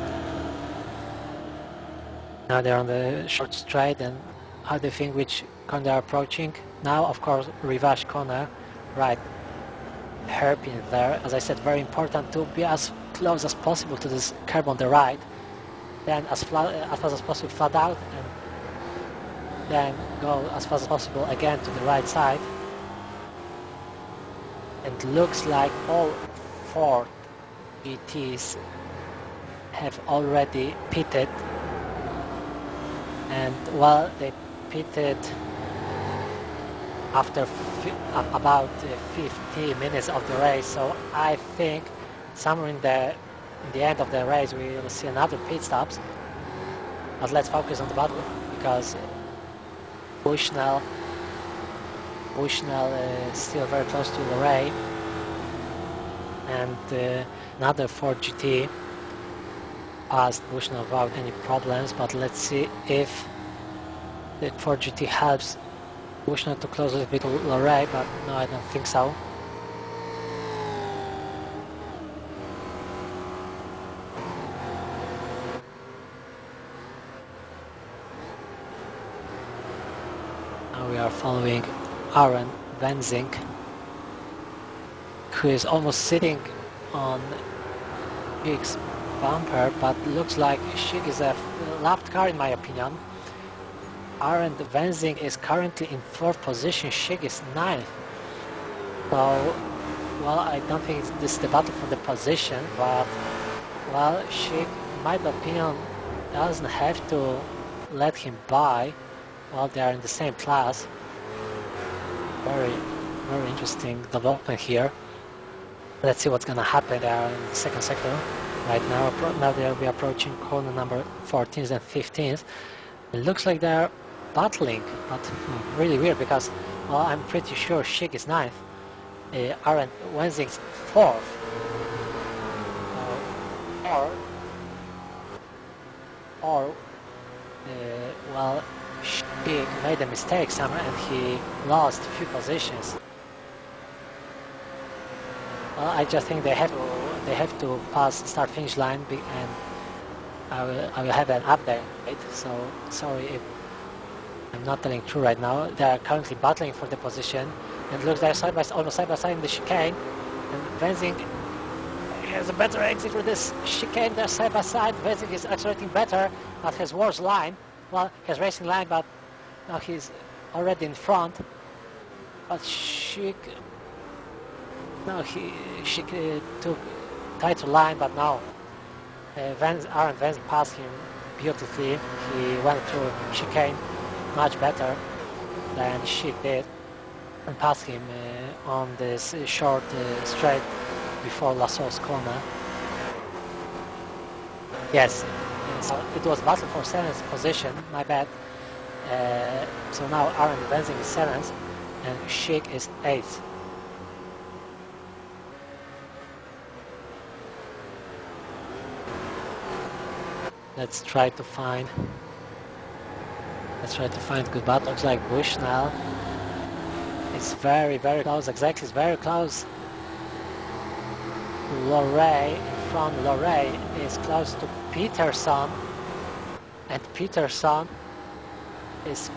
Now they're on the short straight, and how do you think which corner they're approaching? Now, of course, Rivage corner, right, hairpin there. As I said, very important to be as close as possible to this curb on the right, then as fast as possible flat out, and then go as fast as possible again to the right side. And looks like all 4 GTs have already pitted, and well, they pitted after about 50 minutes of the race, so I think somewhere in the end of the race we will see another pit stops. But let's focus on the battle because Bushnell is still very close to Lorray, and another Ford GT passed Bushnell without any problems. But let's see if the Ford GT helps Bushnell to close a little bit to Lorray, but no, I don't think so. Now we are following Aaron Wenzing, who is almost sitting on Schick's bumper, but looks like Schick is a lapped car in my opinion. Aaron Wenzing is currently in 4th position, Schick is 9th. So, well, I don't think this is the battle for the position, but, well, Schick, in my opinion, doesn't have to let him by while they are in the same class. Very, very interesting development here. Let's see what's going to happen. They are in the 2nd sector right now. Now they'll be approaching corner number 14th and 15th. It looks like they're battling, but really weird because, well, I'm pretty sure Schick is 9th. Aaron Wenzing's 4th. Well, he made a mistake somewhere and he lost a few positions. Well, I just think they have to pass the start-finish line, and I will have an update. So sorry if I'm not telling true right now. They are currently battling for the position, and looks they're almost side by side in the chicane. And Wenzing has a better exit for this chicane. They're side by side. Wenzing is accelerating better, but has worse line. Well, he has racing line, but now he's already in front. But Schick took tighter line, but now Aaron Wenzing passed him beautifully. He went through chicane much better than Schick did and passed him on this short straight before Lasso's corner. Yes, so it was battle for 7th position, my bad. So now Aaron Wenzing is 7th and Schick is 8th. Let's try to find good battle. Looks like Bushnell. It's very close. Exactly, it's very close. Lorray in front. Lorray is close to Peterson, and Peterson is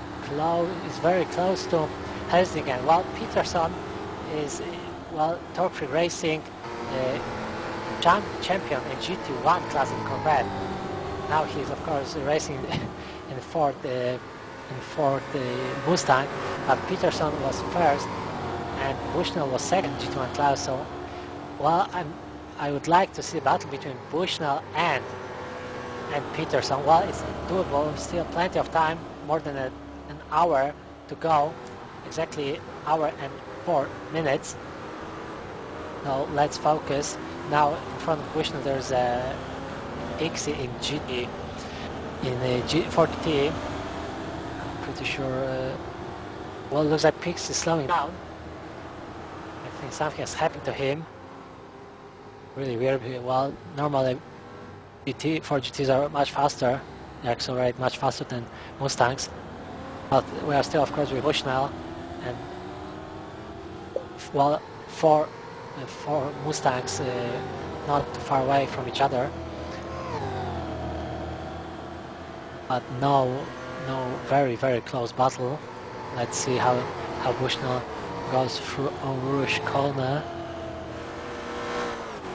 very close to Helsingen. Well, Peterson is Torque Racing champion in GT1 class in Corvette. Now he's of course racing in the Ford Mustang, but Peterson was first and Bushnell was second GT1 class. So, well, I would like to see a battle between Bushnell and Peterson. Well, it's doable. Still plenty of time, more than an hour to go. Exactly hour and 4 minutes. Now let's focus. Now in front of Bushnell there's a Ixie in GT, in a G40T. I'm pretty sure. Well, looks like Pix is slowing down. I think something has happened to him. Really weird. Well, normally Ford GTs are much faster. They accelerate much faster than Mustangs. But we are still, of course, with Bushnell, and well, four Mustangs not too far away from each other. But no very close battle. Let's see how Bushnell goes through Rouge corner.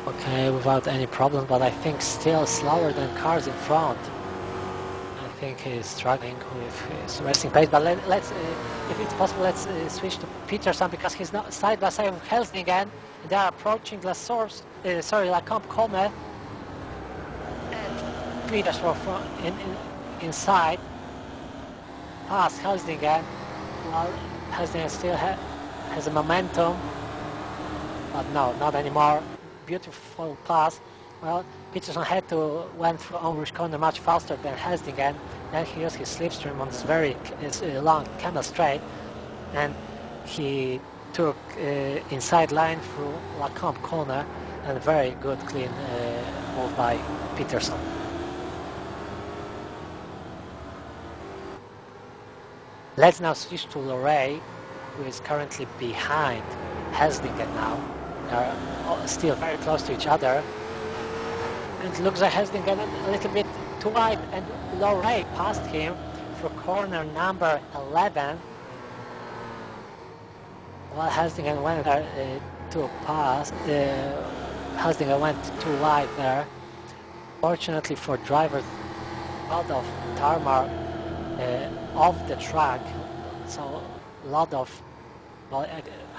Okay, without any problem, but I think still slower than cars in front. I think he's struggling with his racing pace. But let's, if it's possible, let's switch to Peterson, because he's not side by side with Helsingen. They are approaching Lacombe corner. And Peterson inside, past Helsingen. Well, Helsingen still has a momentum, but no, not anymore. Beautiful pass. Well, Peterson had to went through Rouge corner much faster than Helsingen. Then he used his slipstream on this very long camel straight, and he took inside line through Lacombe corner, and very good clean move by Peterson. Let's now switch to Lorray, who is currently behind Helsingen now. They are still very close to each other. And it looks like Helsingen a little bit too wide, and Lorray passed him for corner number 11. Well, Helsingen went there to pass. Helsingen went too wide there. Fortunately for drivers, a lot of tarmac off the track, so a lot of, well,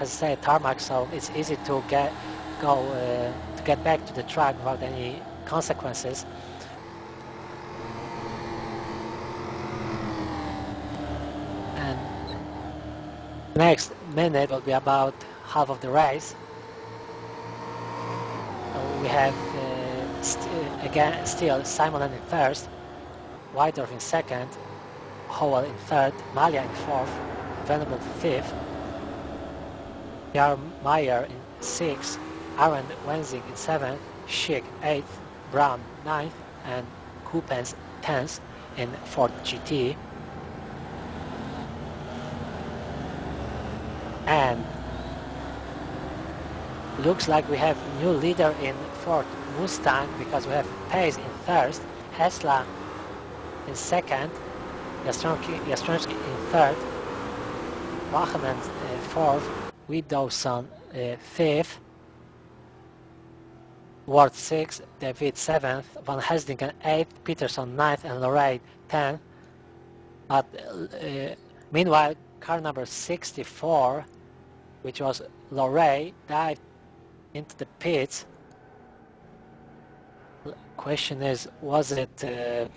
as I say, tarmac, so it's easy to get back to the track without any consequences. And next minute will be about half of the race. We have still Simonen in first, Weidorf in second, Howell in third, Malia in fourth, Venable fifth, Jar Meyer in sixth, Aaron Wenzing in seventh, Schick eighth, Brown ninth, and Coupens 10th in Ford GT. And looks like we have new leader in Ford Mustang because we have Pace in first, Hesla in second, Jastrzębski in third, Wachman fourth, Widowson fifth, Ward sixth, David seventh, Van Helsdingen eighth, Peterson ninth, and Lorraine 10th. But meanwhile, car number 64, which was Lorraine, dived into the pits. Question is, was it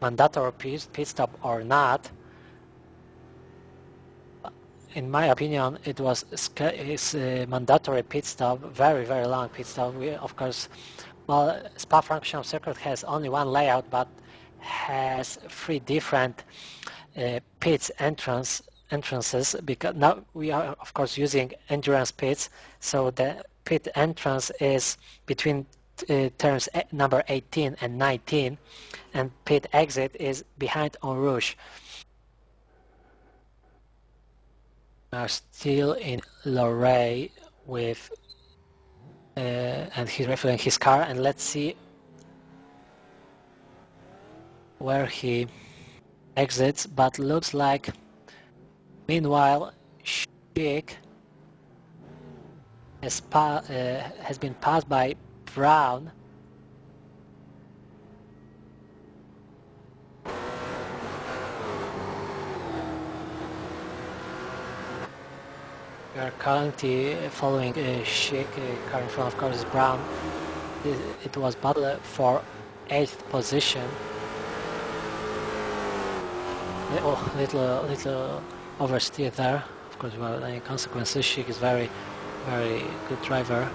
mandatory pit stop or not? In my opinion, it was a mandatory pit stop, very, very long pit stop. We, of course, well, Spa-Francorchamps circuit has only one layout, but has three different pits entrances, because now we are, of course, using endurance pits, so the pit entrance is between turns number 18 and 19, and pit exit is behind Eau Rouge. We are still in Lorraine with and he's refueling his car, and let's see where he exits, but looks like meanwhile Schick has been passed by Brown. We are currently following Schick, car in front of course is Brown. It was battle for 8th position. Oh, little oversteer there. Of course, without any consequences. Schick is very good driver.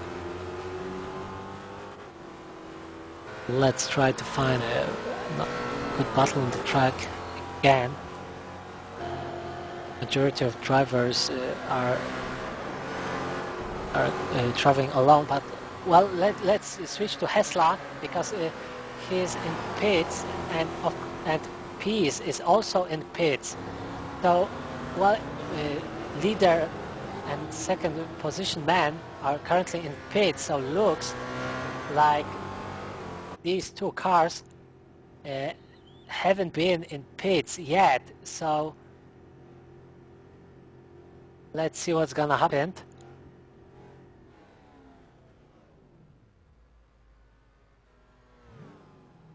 Let's try to find a good battle on the track again. Majority of drivers are traveling alone, but well, let's switch to Hesla because he's in pits, and Pease is also in pits. So, well, leader and second position man are currently in pits. So looks like these two cars haven't been in pits yet. So let's see what's gonna happen.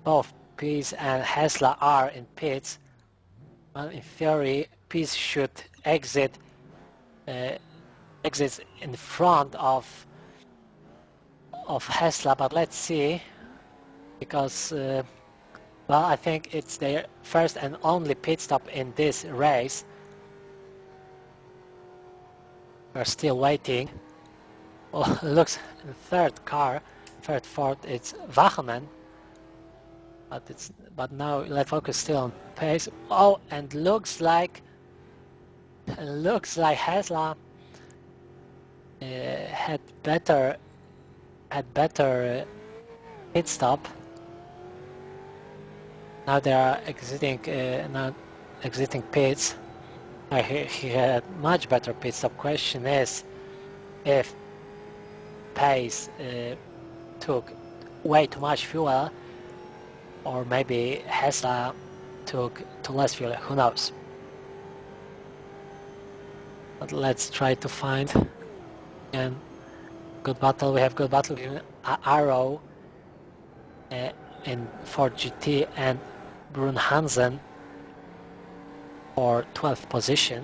Both Pease and Hesla are in pits. Well, in theory, Pease should exit exits in front of Hesla, but let's see, because well, I think it's their first and only pit stop in this race. We're still waiting. Oh, looks in third Ford, it's Wachman. But now let's focus still on Pace. Oh, and looks like Hesla had better pit stop. Now they are exiting pits. He had much better pit stop. Question is if Pace took way too much fuel, or maybe Hesla took too less fuel, who knows. But let's try to find again good battle. We have good battle between Arrow in Ford GT and Brun Hansen for 12th position.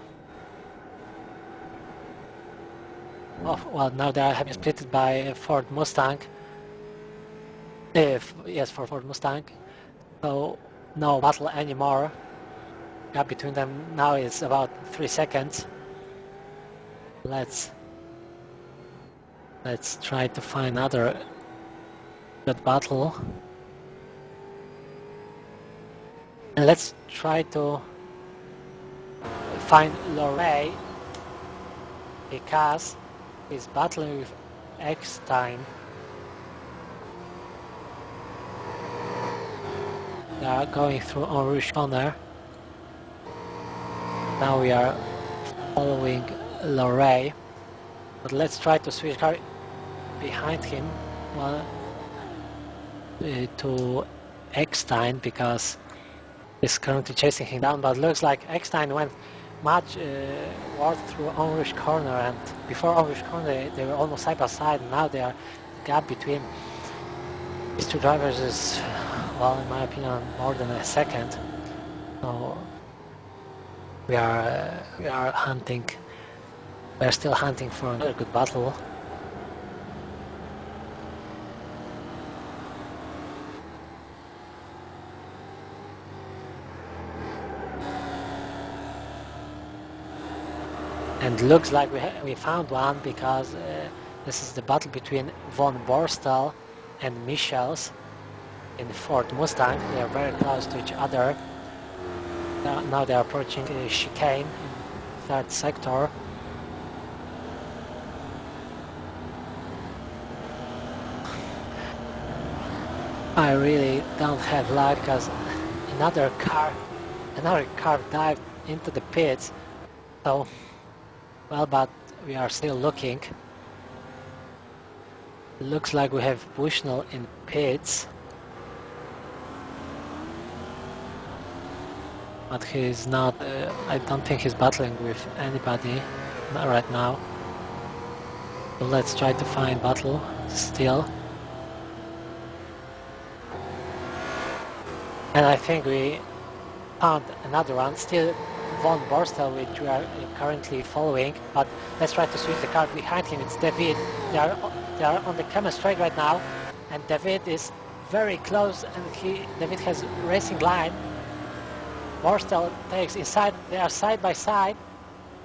Oh, well, now they are having split by Ford Mustang. Yes, for Ford Mustang. So no battle anymore. Gap between them now is about 3 seconds. Let's try to find another good battle. And let's try to find Lorraine because he's battling with Eckstein. They are going through Eau Rouge corner. Now we are following Lorray. But let's try to switch car behind him to Eckstein, because he's currently chasing him down. But looks like Eckstein went much worse through English corner, and before English corner they were almost side by side, and now the gap between these two drivers is, well, in my opinion, more than a second. So we are hunting. We are still hunting for another good battle. And looks like we found one, because this is the battle between von Borstel and Michels in the Ford Mustang. They are very close to each other. Now they are approaching chicane in third sector. I really don't have luck, because another car dived into the pits. So, well, but we are still looking. Looks like we have Bushnell in pits, but he's not. I don't think he's battling with anybody, not right now. So let's try to find battle still. And I think we found another one, still von Borstel, which we are currently following. But let's try to switch the car behind him. It's David. They are on the camera straight right now, and David is very close, and David has racing line. Borstel takes inside. They are side by side.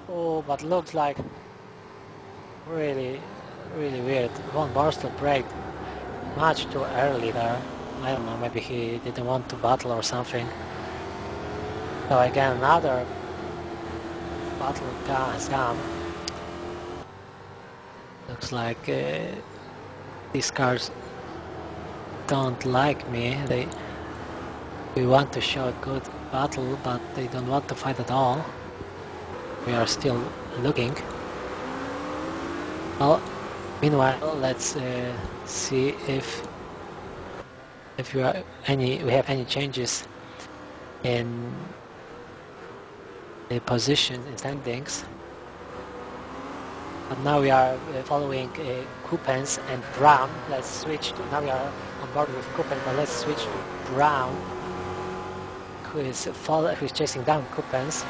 Oh, but looks like really weird. Von Borstel braked much too early there. I don't know, maybe he didn't want to battle or something. So again, another battle has come. Looks like these cars don't like me. We want to show a good battle, but they don't want to fight at all. We are still looking. Well, meanwhile, let's see if we have any changes in the position in standings. But now we are following Coupens and Brown. Let's switch to, now we are on board with Coupens, but let's switch to Brown, who is chasing down Coupens.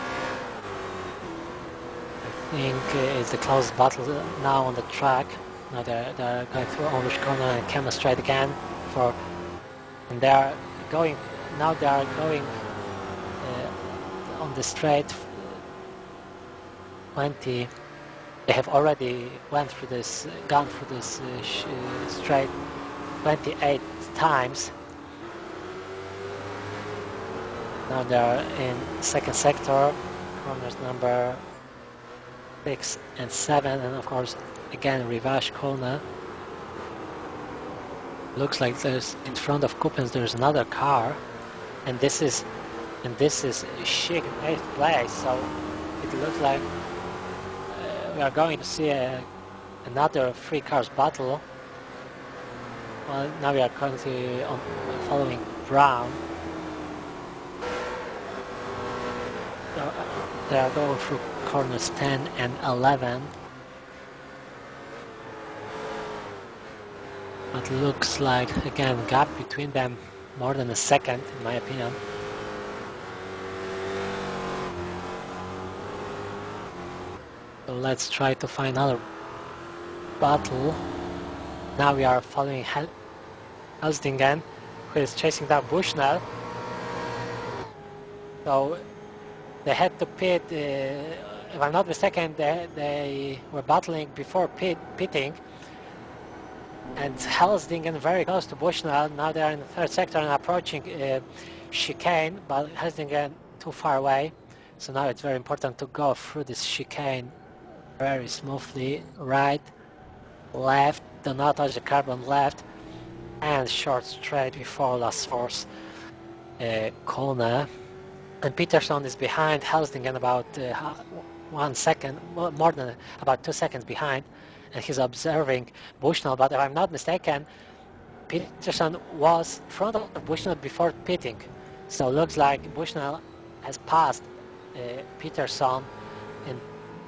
I think it's the close battle now on the track. Now they're going through English corner and camera straight again and they are going on the straight 20. They have already gone through this straight 28 times. Now they are in second sector, corners number 6 and 7, and of course again Rivage corner. Looks like there's in front of Coupens there's another car, and this is Schick in 8th place. So it looks like we are going to see another 3 cars battle. Well, now we are currently following Brown. They are going through corners 10 and 11. But looks like, again, gap between them more than a second, in my opinion. So let's try to find another battle. Now we are following Helsdingen, who is chasing down Bushnell. So they had to pit, if I'm not mistaken, they were battling before pitting. And Helsdingen very close to Bushnell. Now they are in the third sector and approaching chicane, but Helsdingen too far away. So now it's very important to go through this chicane very smoothly. Right, left, do not touch the carbon, left, and short straight before last force corner. And Peterson is behind Helsdingen about 1 second, more than about 2 seconds behind, and he's observing Bushnell. But if I'm not mistaken, Peterson was in front of Bushnell before pitting, so looks like Bushnell has passed Peterson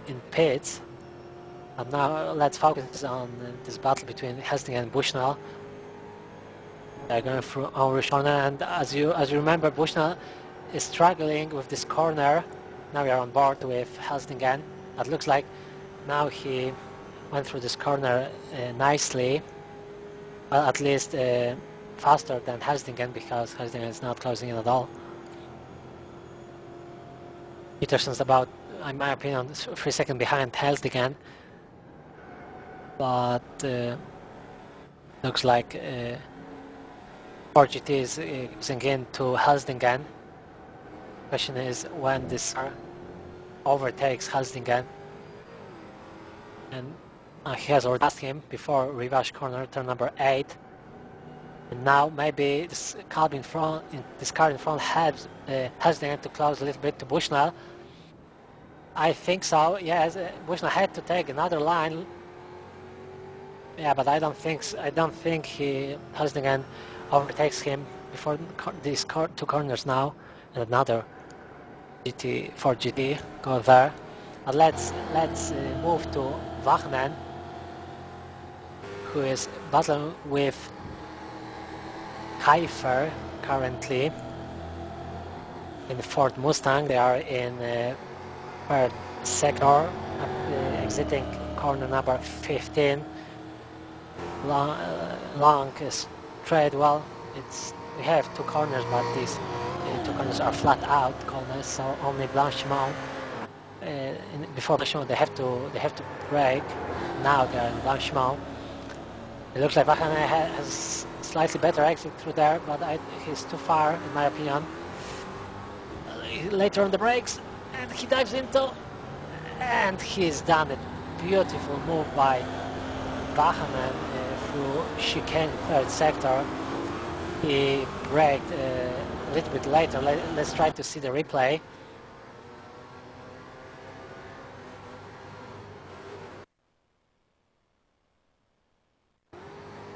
in pits. And now let's focus on this battle between Helsting and Bushnell. They're going through Henry's corner, and as you remember, Bushnell is struggling with this corner. Now we are on board with Helsingen. It looks like now he went through this corner nicely. Well, at least faster than Helsingen, because Helsingen is not closing in at all. Peterson's about, in my opinion, 3 seconds behind Helsingen, but looks like 4GT is using in to Helsingen. Question is when this car overtakes Helsingen, and he has already passed him before Rivash corner, turn number 8. And now maybe this car in front helps Helsingen to close a little bit to Bushnell. I think so. Yes, Bushnell had to take another line. Yeah, but I don't think Helsingen overtakes him before these two corners now, and another GT 4GT go there. But let's move to Wagner, who is battling with Kiefer currently in the Ford Mustang. They are in third sector, exiting corner number 15. Long straight. Well, we have two corners, but these two corners are flat out corners, so only Blanchimont. Before Blanchimont, they have to brake. Now they are in Blanchimont. It looks like Wagner has slightly better exit through there, but he's too far, in my opinion. Later on the brakes, and he dives into, and he's done a beautiful move by Wagner through chicane third sector. He braked a little bit later. Let's try to see the replay.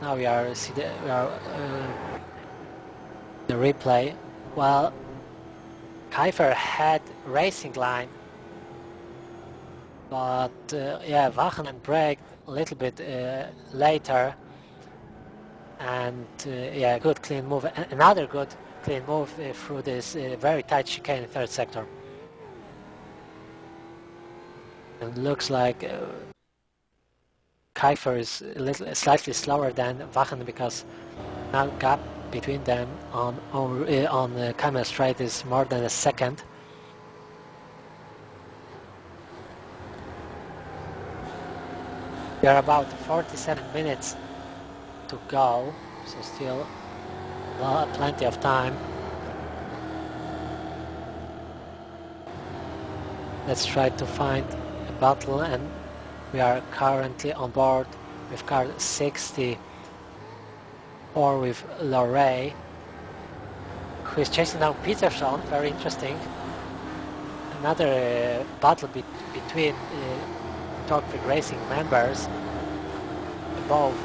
Now we are the replay. Well, Kiefer had racing line, but yeah, Wagner braked a little bit later, and yeah, good clean move. Another good clean move through this very tight chicane in third sector. And looks like Kiefer is slightly slower than Wagner, because now gap between them on Camel Straight is more than a second. We are about 47 minutes to go, so still plenty of time. Let's try to find a battle, and we are currently on board with car 64 with Lorray, who is chasing down Peterson. Very interesting. Another battle between Torquid Racing members. Both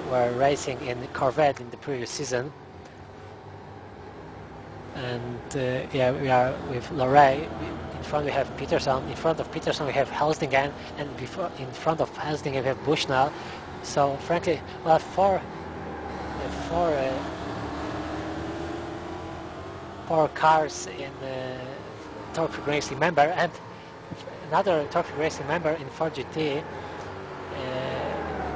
were racing in Corvette in the previous season. And yeah, we are with Lorray. In front we have Peterson. In front of Peterson we have Helsingen, and in front of Helsingen we have Bushnell. So frankly, well, four cars in Torquid Racing member, and another Torquid Racing member in 4GT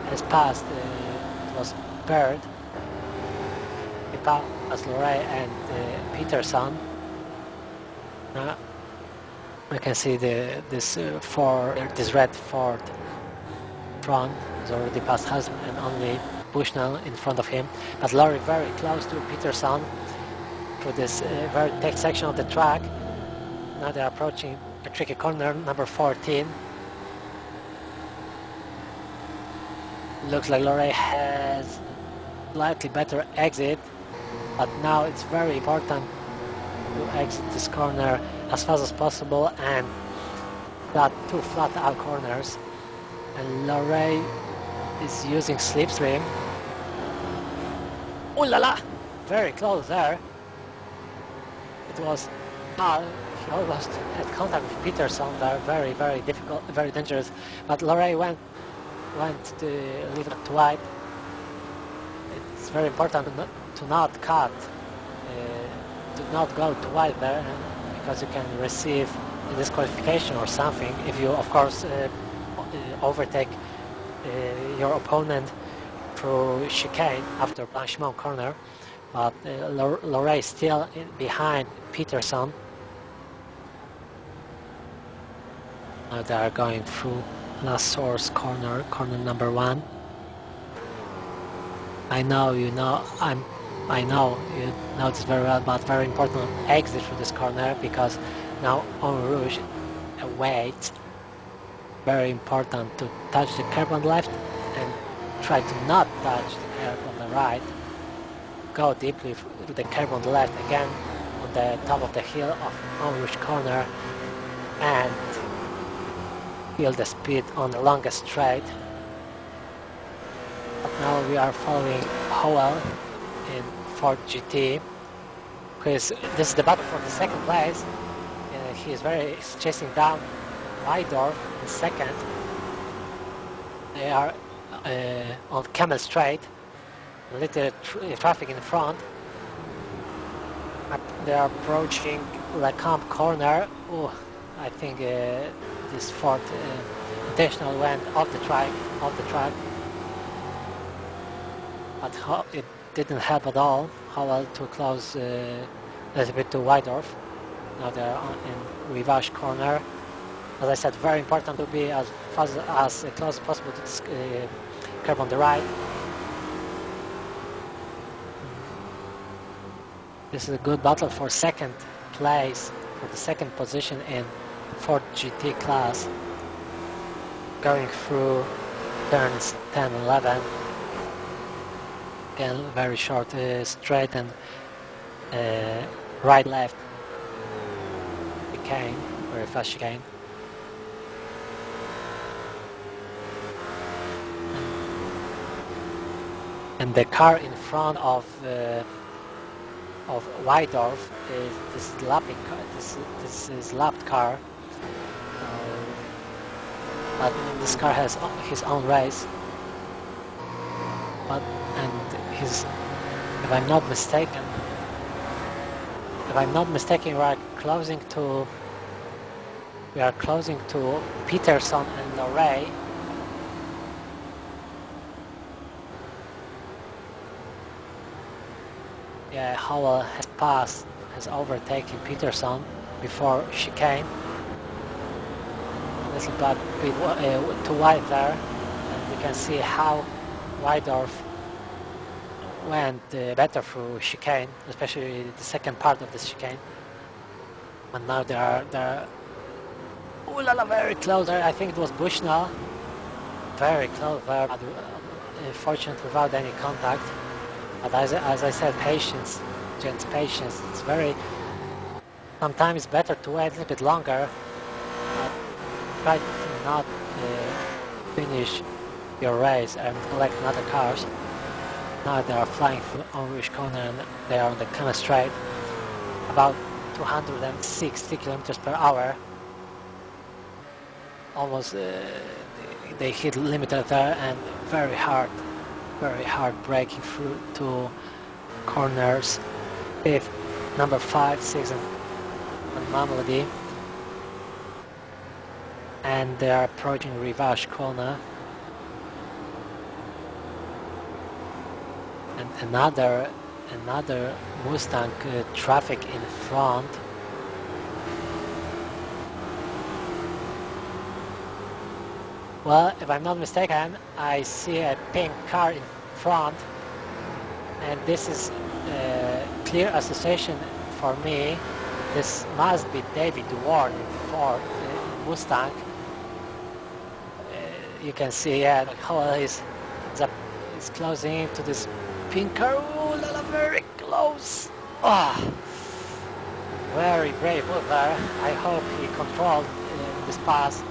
has passed. It was Bird. He passed Lorray and Peterson. I can see this red Ford front is already past Husband, and only Bushnell in front of him. But Lorry very close to Peterson for this very tight section of the track. Now they're approaching a tricky corner, number 14. Looks like Lorray has slightly better exit, but now it's very important to exit this corner as fast as possible and two flat out corners, and Lorray is using slipstream. Ooh la la! Very close there. It was he almost had contact with Peterson there. Very, very difficult, very dangerous. But Lorray went a little bit wide. It's very important to not cut, to not go too wide there, because you can receive a disqualification or something if you, of course, overtake your opponent through chicane after blanchiment corner. But Lorray still behind Peterson. Now they are going through last source corner number 1. I know you know you know this very well, but very important exit through this corner, because now En Rouge waits. Very important to touch the curb on the left and try to not touch the curb on the right. Go deeply to the curb on the left again on the top of the hill of En Rouge corner, and feel the speed on the longest straight. But now we are following Howell in Ford GT, because this is the battle for the second place. He is chasing down Wydorf in second. They are on Camel Straight, little traffic in front. They are approaching Lecombe corner. Oh, I think this Ford intentional went off the track, but it didn't help at all. Howell too close, a little bit to Wydorf. Now they are in Rivage corner. As I said, very important to be as close as possible to this curve on the right. This is a good battle for second place, for the second position in Ford GT class. Going through turns 10 and 11. Again, very short straight and right left chicane, very fast chicane. And the car in front of Wydorf is this lapping car. This is lapped car. But this car has his own race. If I'm not mistaken, we are closing to Peterson and Lorray. Yeah, Howell has overtaken Peterson before chicane. A little bit too wide there, and you can see how Wydorf went better through chicane, especially the second part of the chicane. And now they are ooh la la, very close there. I think it was Bushnell. Very close there, but fortunately without any contact. But as I said, patience, gents, patience. It's sometimes better to wait a little bit longer. Try to not finish your race and collect other cars. Now they are flying through En Rouge corner, and they are on the Camel Straight, about 260 kilometers per hour. Almost they hit limiter there, and very hard braking through two corners, number 5, 6 and Mamelody. And they are approaching Rivage corner. And another Mustang traffic in front. Well, if I'm not mistaken, I see a pink car in front, and this is clear association for me. This must be David Ward in Ford Mustang. You can see, yeah, how is closing into this pink car. Oh, la, la, very close. Oh, very brave move there. I hope he controlled this pass.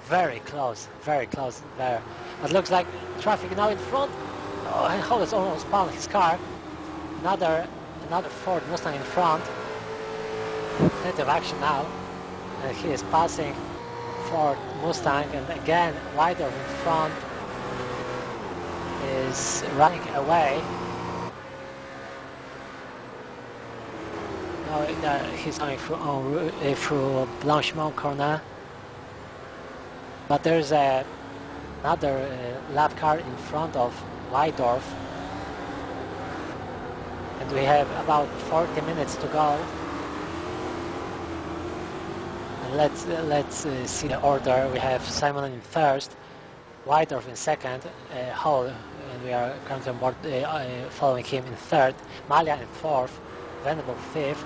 Very close there. It looks like traffic now in front. Oh, Hollis almost spun his car. Another Ford Mustang in front. Plenty of action now. And he is passing Ford Mustang, and again Wider in front is running away. Now he's going through Blanchimont corner. But there's another lap car in front of Weidorf, and we have about 40 minutes to go. And let's see the order. We have Simon in first, Weidorf in second, Hall, and we are currently on board, following him in third, Malia in fourth, Venable fifth,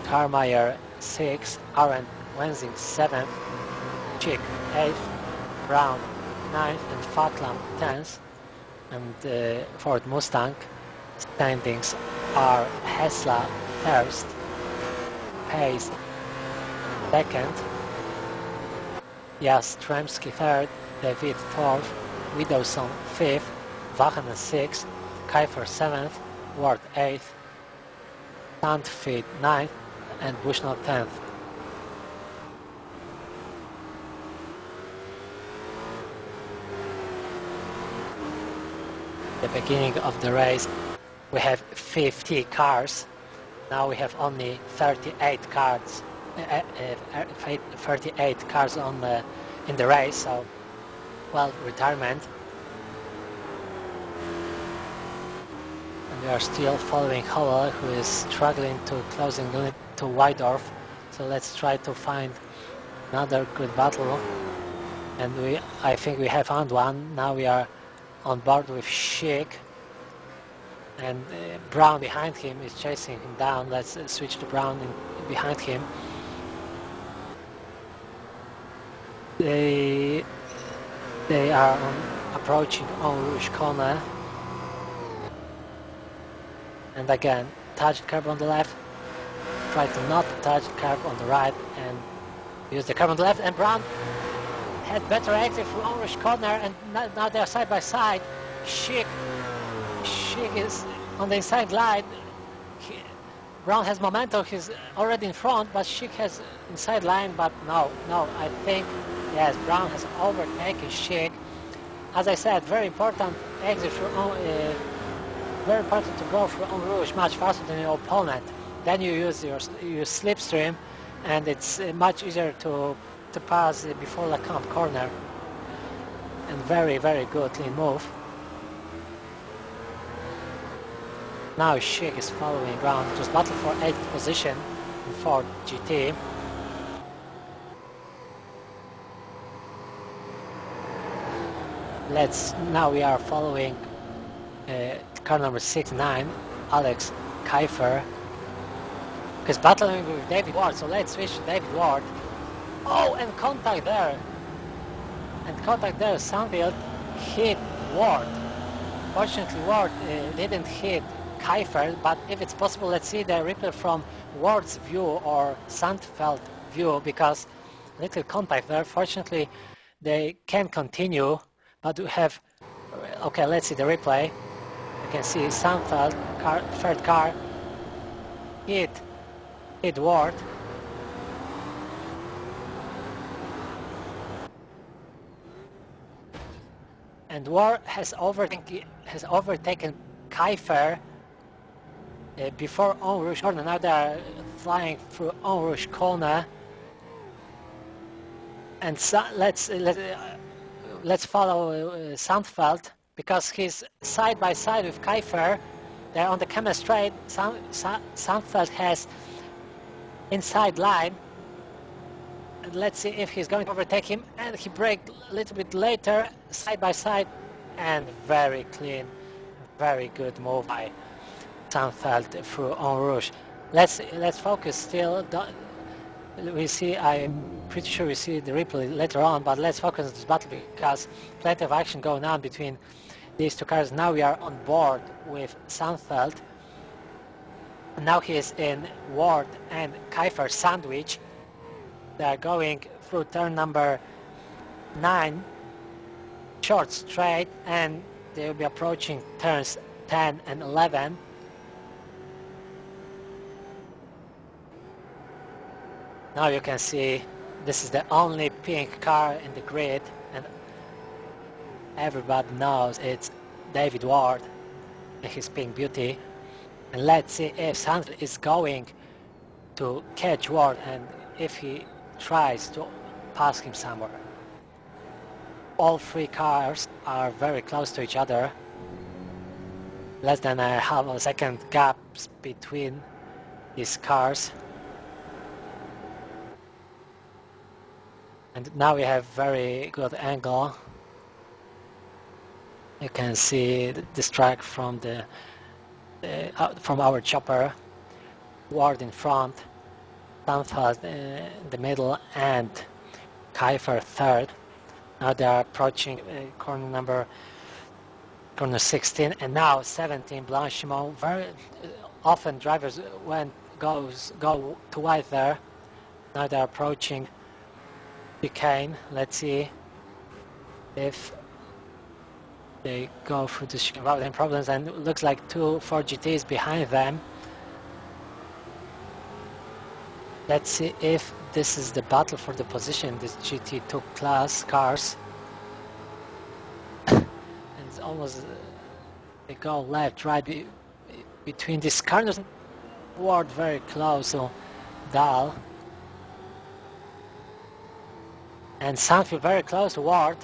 Carmeyer sixth, Arendt Wenzing seventh, Chick 8th, Brown 9th, and Fatlam 10th. And Ford Mustang standings are Hessla 1st, Pace 2nd, Jastremski 3rd, David 4th, Widowson 5th, Wachenen 6th, Kiefer 7th, Ward 8th, Sandfried 9th, and Bushnell 10th. The beginning of the race, we have 50 cars. Now we have only 38 cars. 38 cars in the race. So, well, retirement. And we are still following Howell, who is struggling to closing to Weidorf. So let's try to find another good battle. And I think we have found one. Now we are on board with Schick, and Brown behind him is chasing him down. Let's switch to Brown behind him. They are approaching Eau Rouge corner, and again touch the curb on the left, try to not touch the curb on the right, and use the curb on the left, and Brown had better exit from Eau Rouge corner, and now they are side by side. Schick is on the inside line. Brown has momentum, he's already in front, but Schick has inside line, but no, I think, yes, Brown has overtaken Schick. As I said, very important exit through, very important to go through Eau Rouge much faster than your opponent. Then you use your slipstream, and it's much easier to pass before Lecomte corner. And very, very good clean move. Now Schick is following Brown, just battle for 8th position in Ford GT. Now we are following car number 69, Alex Kiefer. He's battling with David Ward, so let's switch to David Ward. Oh, and contact there. Sunfield hit Ward. Fortunately, Ward didn't hit Kiefer, but if it's possible, let's see the replay from Ward's view or Sandfeld view, because little contact there. Fortunately, they can continue, but we have... Okay, let's see the replay. You can see Sandfeld, third car, hit Ward. And Ward has overtaken Kiefer before Eau Rouge corner. Now they are flying through Eau Rouge corner. And let's follow Sandfeld, because he's side by side with Kiefer. They're on the camera straight. Sandfeld has inside line. And let's see if he's going to overtake him, and he braked a little bit later, side by side, and very clean, very good move by Sandfeld through Eau Rouge. Let's focus still. We see, I'm pretty sure we see the replay later on, but let's focus on this battle, because plenty of action going on between these two cars. Now we are on board with Sandfeld. Now he is in Ward and Kiefer sandwich. They are going through turn number 9, short straight, and they will be approaching turns 10 and 11. Now you can see this is the only pink car in the grid, and everybody knows it's David Ward and his pink beauty. And let's see if Sandler is going to catch Ward and if he tries to pass him somewhere. All three cars are very close to each other. Less than a half a second gaps between these cars. And now we have very good angle. You can see this track from from our chopper. Ward in front, Stanford in the middle, and Kiefer third. Now they are approaching corner 16, and now 17 Blanchimont. Very often drivers go too wide there. Now they are approaching Chicane. Let's see if they go through the chicane without any problems, and it looks like two Ford GTs behind them. Let's see if this is the battle for the position, this GT2 class cars. And it's almost they go left, right between these cars. Ward very close to Dahl. And Sandfield very close to Ward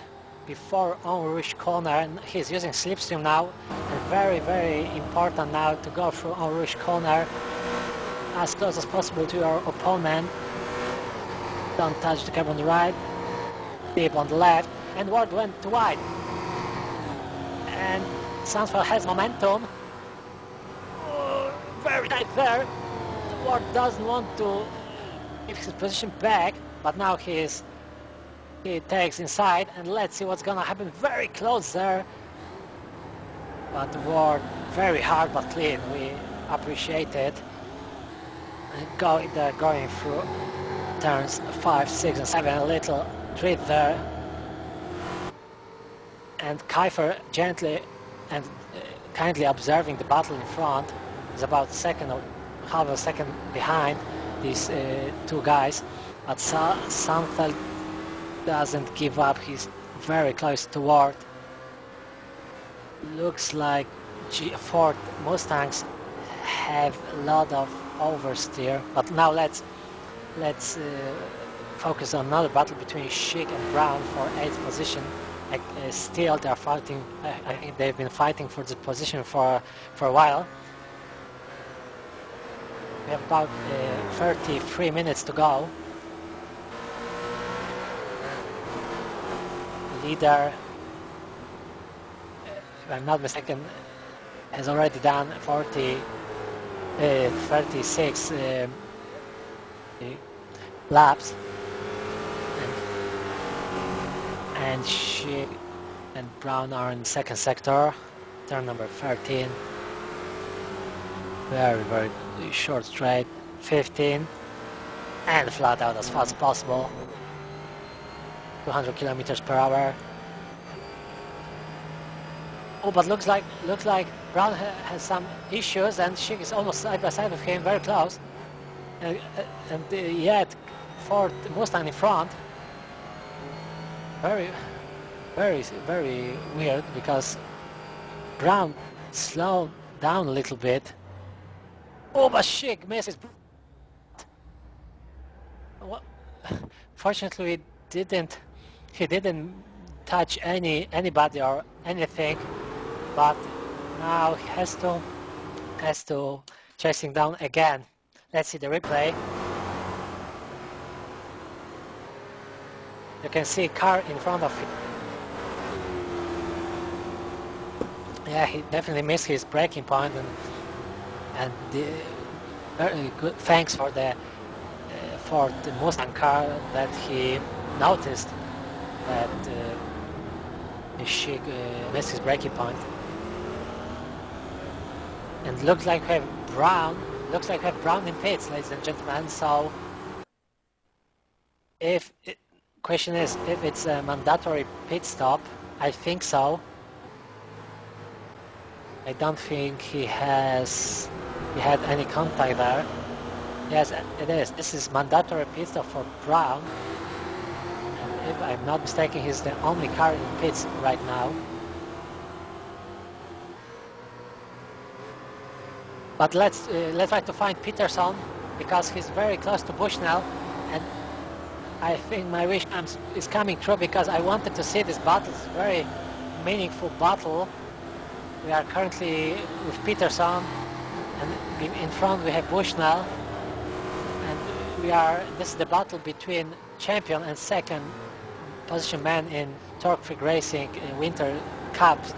before En Rouge corner, and he's using slipstream now, and very, very important now to go through En Rouge corner as close as possible to your opponent. Don't touch the curb on the right, deep on the left, and Ward went too wide. And Sandfield has momentum. Very tight there. Ward doesn't want to give his position back, but now he takes inside, and let's see what's gonna happen. Very close there, but Ward very hard but clean. We appreciate it. And they're going through turns 5, 6, and 7. A little treat there, and Kiefer gently and kindly observing the battle in front. Is about half a second behind these two guys, but Sandfeld doesn't give up. He's very close to Ward. Looks like Ford Mustangs have a lot of oversteer, but now let's focus on another battle between Schick and Brown for 8th position. Still they're fighting. I think they've been fighting for the position for a while. We have about 33 minutes to go. Leader, if I'm not mistaken, has already done 36 laps, and she and Brown are in second sector, turn number 13. Very, very short straight, 15, and flat out as fast as possible. 200 kilometers per hour. Oh, but looks like Brown has some issues, and Schick is almost side by side with him, very close. And yet Ford Mustang in front. Very, very, very weird, because Brown slowed down a little bit. Oh, but Schick misses. Well, fortunately, he didn't touch anybody or anything, but now he has to chasing down again. Let's see the replay. You can see a car in front of him. Yeah, he definitely missed his braking point, and very good. Thanks for the Mustang car that he noticed that Schick missed his braking point. And looks like we have Brown in pits, ladies and gentlemen. So If question is if it's a mandatory pit stop, I think so. I don't think he had any contact there. Yes, it is. This is mandatory pit stop for Brown. And if I'm not mistaken, he's the only car in pits right now. But let's try to find Peterson because he's very close to Bushnell, and I think my wish is coming true because I wanted to see this battle. It's a very meaningful battle. We are currently with Peterson, and in front we have Bushnell, and this is the battle between champion and second position man in Torque Freak Racing Winter Cups.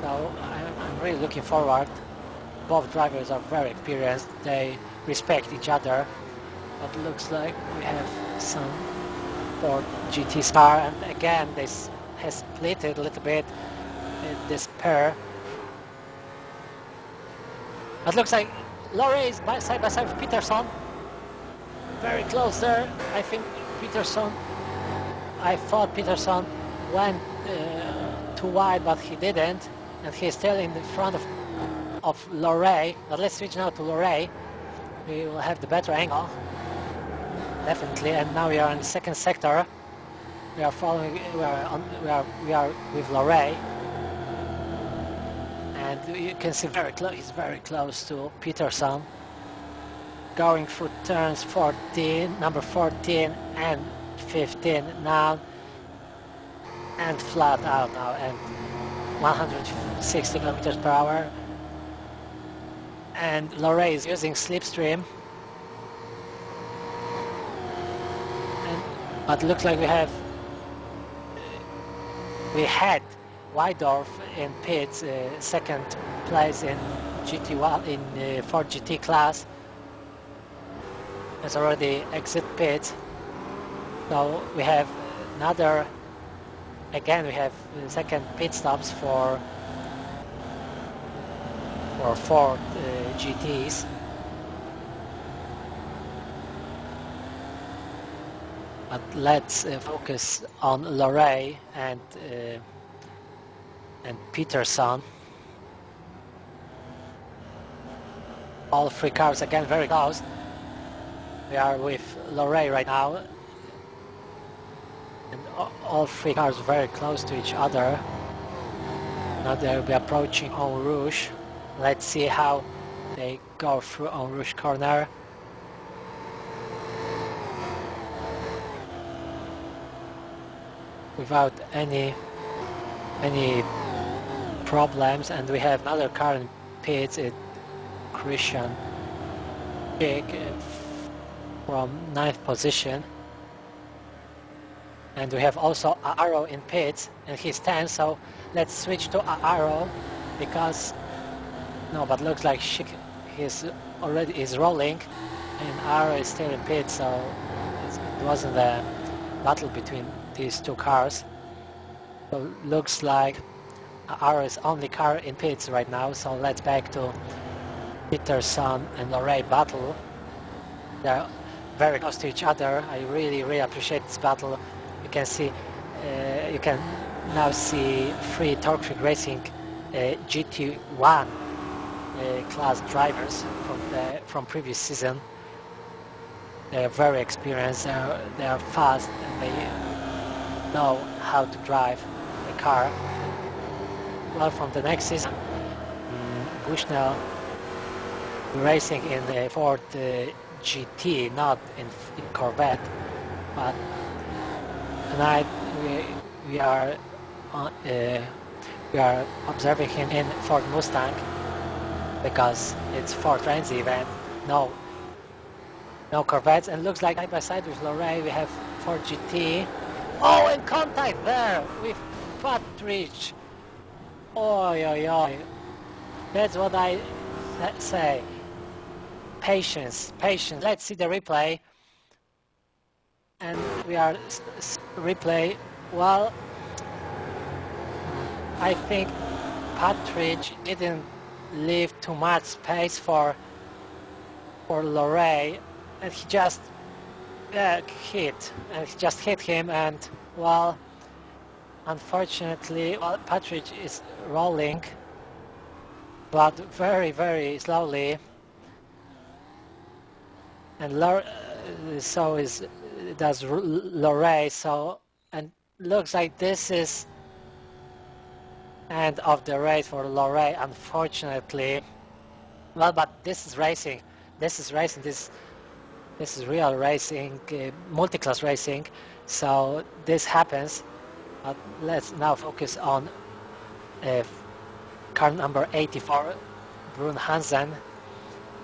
So I'm really looking forward. Both drivers are very experienced. They respect each other. But looks like we have some Ford GT car, and again this has split it a little bit, this pair. But looks like Laurie is side by side with Peterson. Very close there. I think I thought Peterson went too wide, but he didn't, and he's still in the front of Laurie. But let's switch now to Laurie. We will have the better angle, definitely. And now we are in the second sector. We are following. We are with Laurie, and you can see he's very close to Peterson. Going through turns 14, number 14 and 15 now, and flat out now, and 160 kilometers per hour. And Laurie is using slipstream, but looks like we had Wydorf in pits, second place in GT1 in Ford GT class. Has already exit pits. So we have another. Again, we have second pit stops for Ford GTs. But let's focus on Laurie and Peterson. All three cars again very close. We are with Laurie right now, and all three cars very close to each other. Now they'll be approaching Eau Rouge. Let's see how they go through Eau Rouge corner. Without any problems, and we have another car in pits, Christian Big from 9th position, and we have also Arrow in pits, and he's 10th. So let's switch to Arrow because but looks like he's already rolling, and Arrow is still in pits, so it wasn't a battle between these two cars. So looks like Arrow is only car in pits right now. So let's back to Peterson and Laurie battle. They're very close to each other. I really appreciate this battle. You can see, you can now see 3 Torque Freak Racing GT1 class drivers from previous season. They are very experienced. They are fast, and they know how to drive the car. Well, from the next season, Bushnell racing in the Ford GT, not in Corvette, but tonight we are observing him in Ford Mustang because it's Ford Renzi event. No Corvettes, and looks like side by side with Laurie we have Ford GT. Oh, in contact there with Patrick. Oi. That's what I say. Patience. Let's see the replay. And we are replay. Well, I think Patrick didn't leave too much space for Laurie, and he just hit, and he just hit him, and well, unfortunately, well, Partridge is rolling, but very, very slowly, and so is does Lorray. So, and looks like this is end of the race for Lorray, unfortunately. Well, but this is racing. This is racing. This is real racing, multi-class racing. So this happens. But let's now focus on car number 84, Brun Hansen.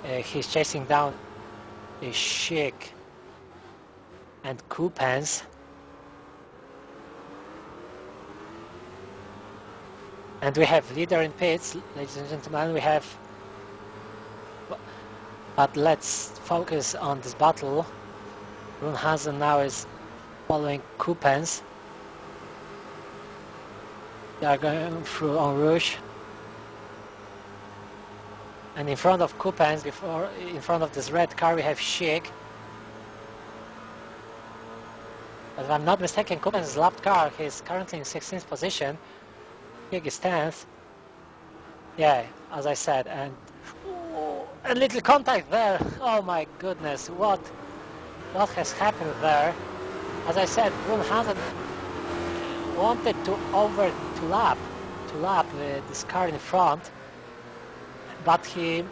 He's chasing down Schick and Coupens. And we have leader in pits, ladies and gentlemen. We have, but let's focus on this battle. Brun Hansen now is following Coupens. They are going through En Rouge. And in front of Coupens, in front of this red car, we have Schick. But if I'm not mistaken, Coupens is lapped car. He's currently in 16th position. Schick is 10th. Yeah, as I said, and a little contact there. Oh my goodness, what has happened there? As I said, Brun Hansen wanted to lap this car in front, but he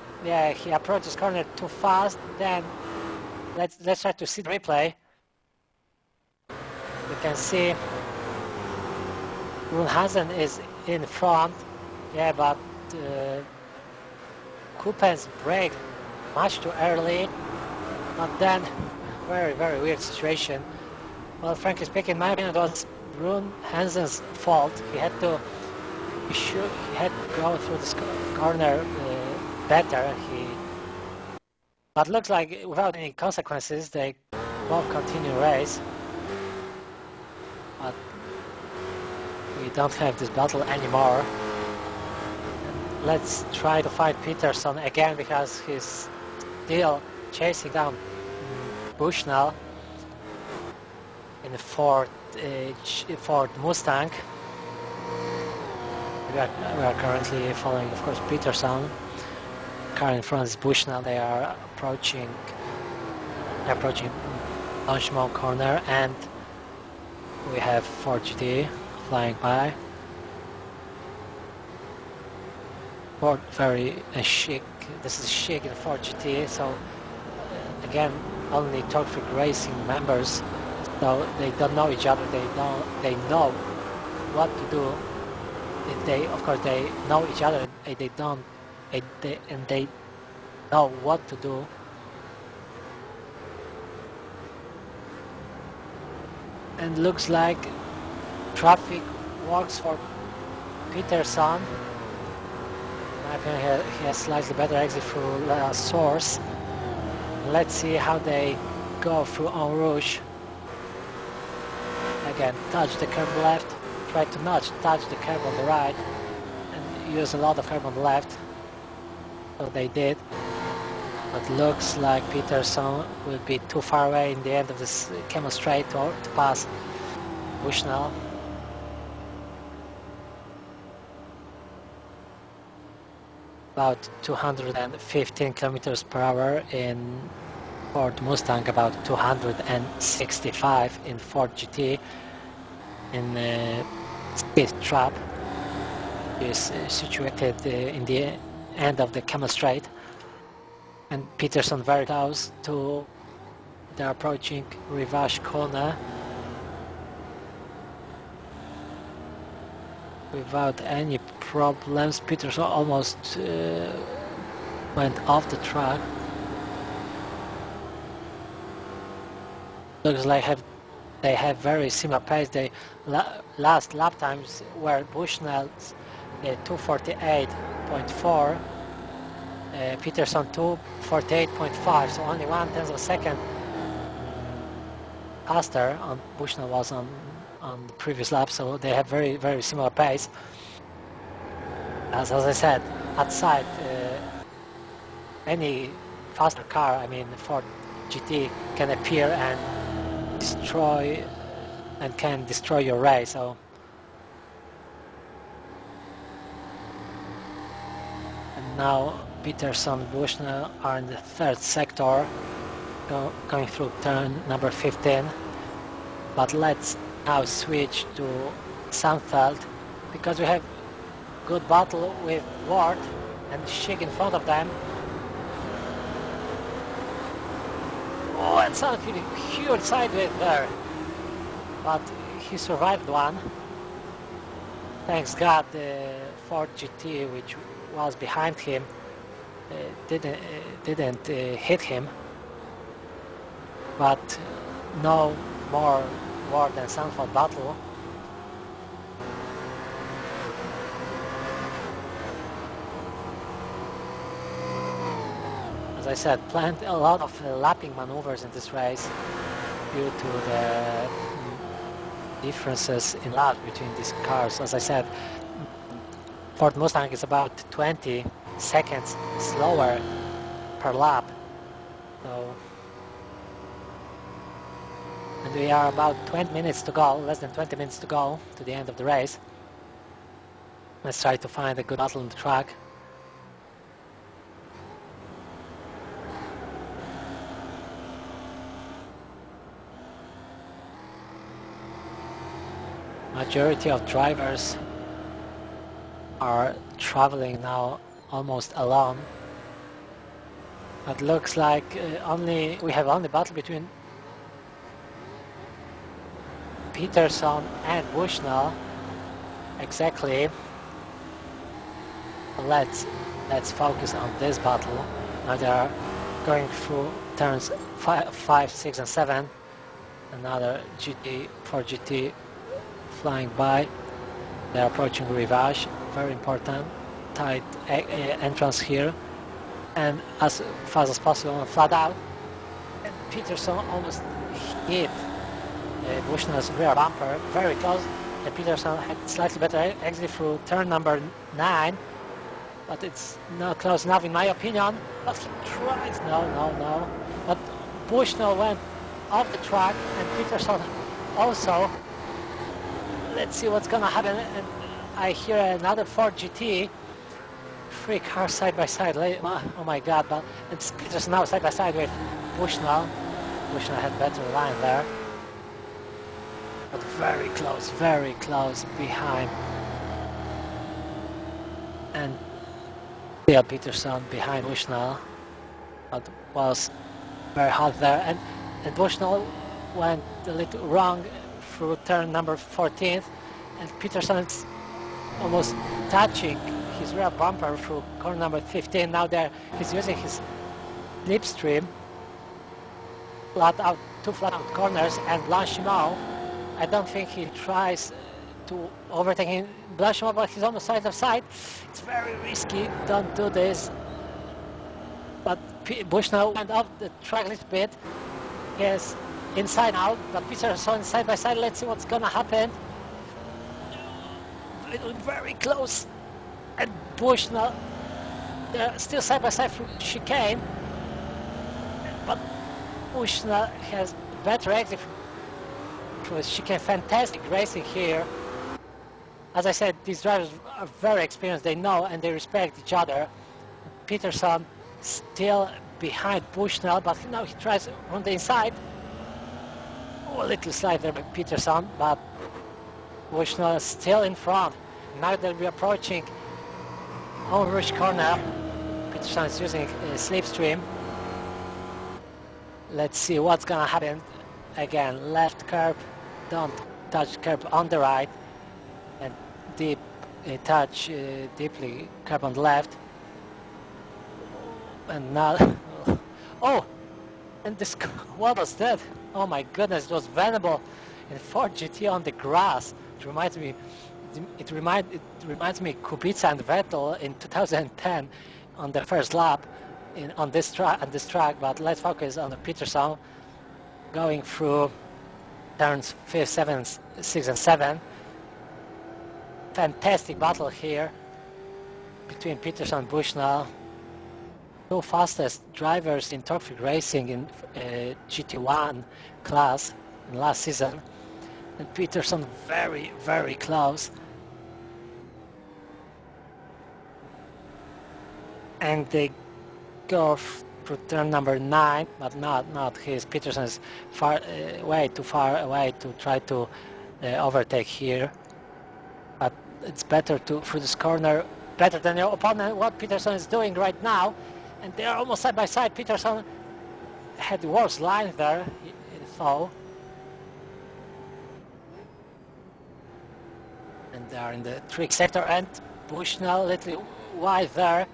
approached this corner too fast. Then let's try to see the replay. You can see Brun Hansen is in front, yeah, but Coupens braked much too early. But then, very, very weird situation. Well, frankly speaking, in my opinion, it was Brun Hansen's fault. He had to go through this corner better. But looks like without any consequences, they both continue race. But we don't have this battle anymore. Let's try to find Peterson again, because he's still chasing down Bushnell in the Ford Mustang. We are currently following, of course, Peterson. Car in front is Bushnell. They are approaching Longchamp corner, and we have Ford GT flying by. Ford very Schick. This is Schick in Ford GT. So again, only Torque Racing members. So they don't know each other. They know what to do. Of course they know each other. They know what to do. And looks like traffic works for Peterson. I think he has slightly better exit through Source. Let's see how they go through En Rouge. Again, touch the curb left, try to touch the curb on the right, and use a lot of curb on the left. So they did. But looks like Peterson will be too far away in the end of this Camel Straight to pass Bushnell. About 215 kilometers per hour in Ford Mustang, about 265 in Ford GT. In Speed Trap is situated in the end of the Camel Straight, and Peterson very close to the approaching Rivage corner. Without any problems, Peterson almost went off the track. Looks like they have very similar pace. They last lap times were Bushnell's 248.4, Peterson 248.5, so only 1/10 of a second faster. On Bushnell was on the previous lap, so they have very, very similar pace. As I said, outside any faster car, I mean Ford GT, can appear and destroy and can destroy your race. So, and now Peterson, Bushnell are in the third sector, going through turn number 15. But let's now switch to Sandfeld because we have good battle with Ward and Schick in front of them. Oh, and Sandfeld huge sideways there, but he survived one. Thanks God the Ford GT, which was behind him, didn't hit him. But no more Ward and Sandfeld battle. As I said, planned a lot of lapping maneuvers in this race due to the differences in laps between these cars. As I said, Ford Mustang is about 20 seconds slower per lap. So, and we are about 20 minutes to go, less than 20 minutes to go to the end of the race. Let's try to find a good battle on the track. Majority of drivers are traveling now almost alone. It looks like we have only battle between Peterson and Bushnell. Exactly. Let's focus on this battle. Now they are going through turns 5, 6, and 7. Another GT, Ford GT flying by. They're approaching Rivage. Very important tight entrance here. And as fast as possible, flat out. And Peterson almost hit Bushnell's rear bumper, very close. And Peterson had slightly better exit through turn number 9, but it's not close enough in my opinion. But he tries, no. But Bushnell went off the track, and Peterson also. Let's see what's gonna happen. And I hear another Ford GT. 3 cars side by side. Oh my God! But it's Peterson now side by side with Bushnell. Bushnell had better line there, but very close behind. And still Peterson behind Bushnell, but was very hot there. And Bushnell went a little wrong through turn number 14th, and Peterson's almost touching his rear bumper through corner number 15. Now he's using his slipstream, two flat out corners, and Blanchimont. I don't think he tries to overtake him. Blanchimont, but he's almost side of side. It's very risky. Don't do this. But Bushnell went off the track a little bit. Yes, inside out, but Peterson side by side. Let's see what's gonna happen. Very close. And Bushnell, they're still side by side through chicane, but Bushnell has better exit through his chicane. Fantastic racing here. As I said, these drivers are very experienced. They know and they respect each other. Peterson still behind Bushnell, but now he tries on the inside. Oh, a little slide there by Peterson, but Bushnell is still in front. Now that we're approaching Home Rouge corner, Peterson is using a slipstream. Let's see what's gonna happen. Again, left curb, don't touch curb on the right, and touch deeply curb on the left. And now, oh, and this, what was that? Oh my goodness, it was Venable in Ford GT on the grass. It reminds me Kubica and Vettel in 2010 on the first lap on this track. But let's focus on the Peterson going through turns 5, 7, 6, and 7. Fantastic battle here between Peterson and Bushnell. Two fastest drivers in Torque Racing in GT1 class. in last season. And Peterson very, very close. And they go to turn number 9, but not his. Peterson is far, way too far away to try to overtake here. But it's better to through this corner, better than your opponent. What Peterson is doing right now, and they are almost side by side. Peterson had worse line there, so. And they are in the trick sector, and Bushnell a little wide there.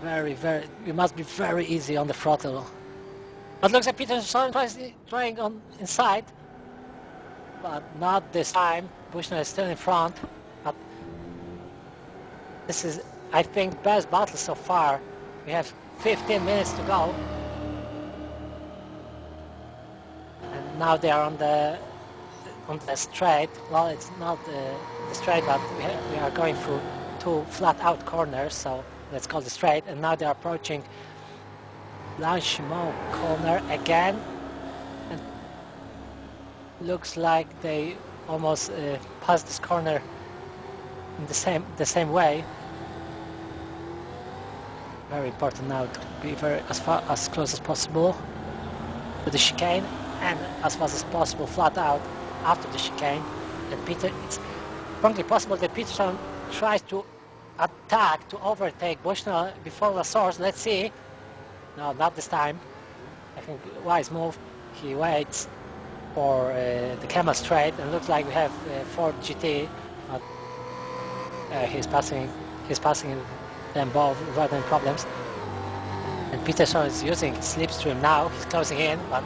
Very, you must be very easy on the throttle. But looks like Peterson trying on inside, but not this time. Bushnell is still in front, but this is, I think, best battle so far. We have 15 minutes to go, and now they are on the straight. Well, it's not the straight, but we are going through 2 flat-out corners, so let's call it straight. And now they are approaching Blanchimont corner again, and looks like they almost passed this corner in the same way. Very important now to be as close as possible to the chicane, and as fast as possible flat out after the chicane. And it's strongly possible that Peterson tries to attack to overtake Bushnell before the source. Let's see. No, not this time. I think wise move. He waits for the camel straight, and looks like we have Ford GT. But he's passing them both without any problems. And Peterson is using slipstream now. He's closing in, but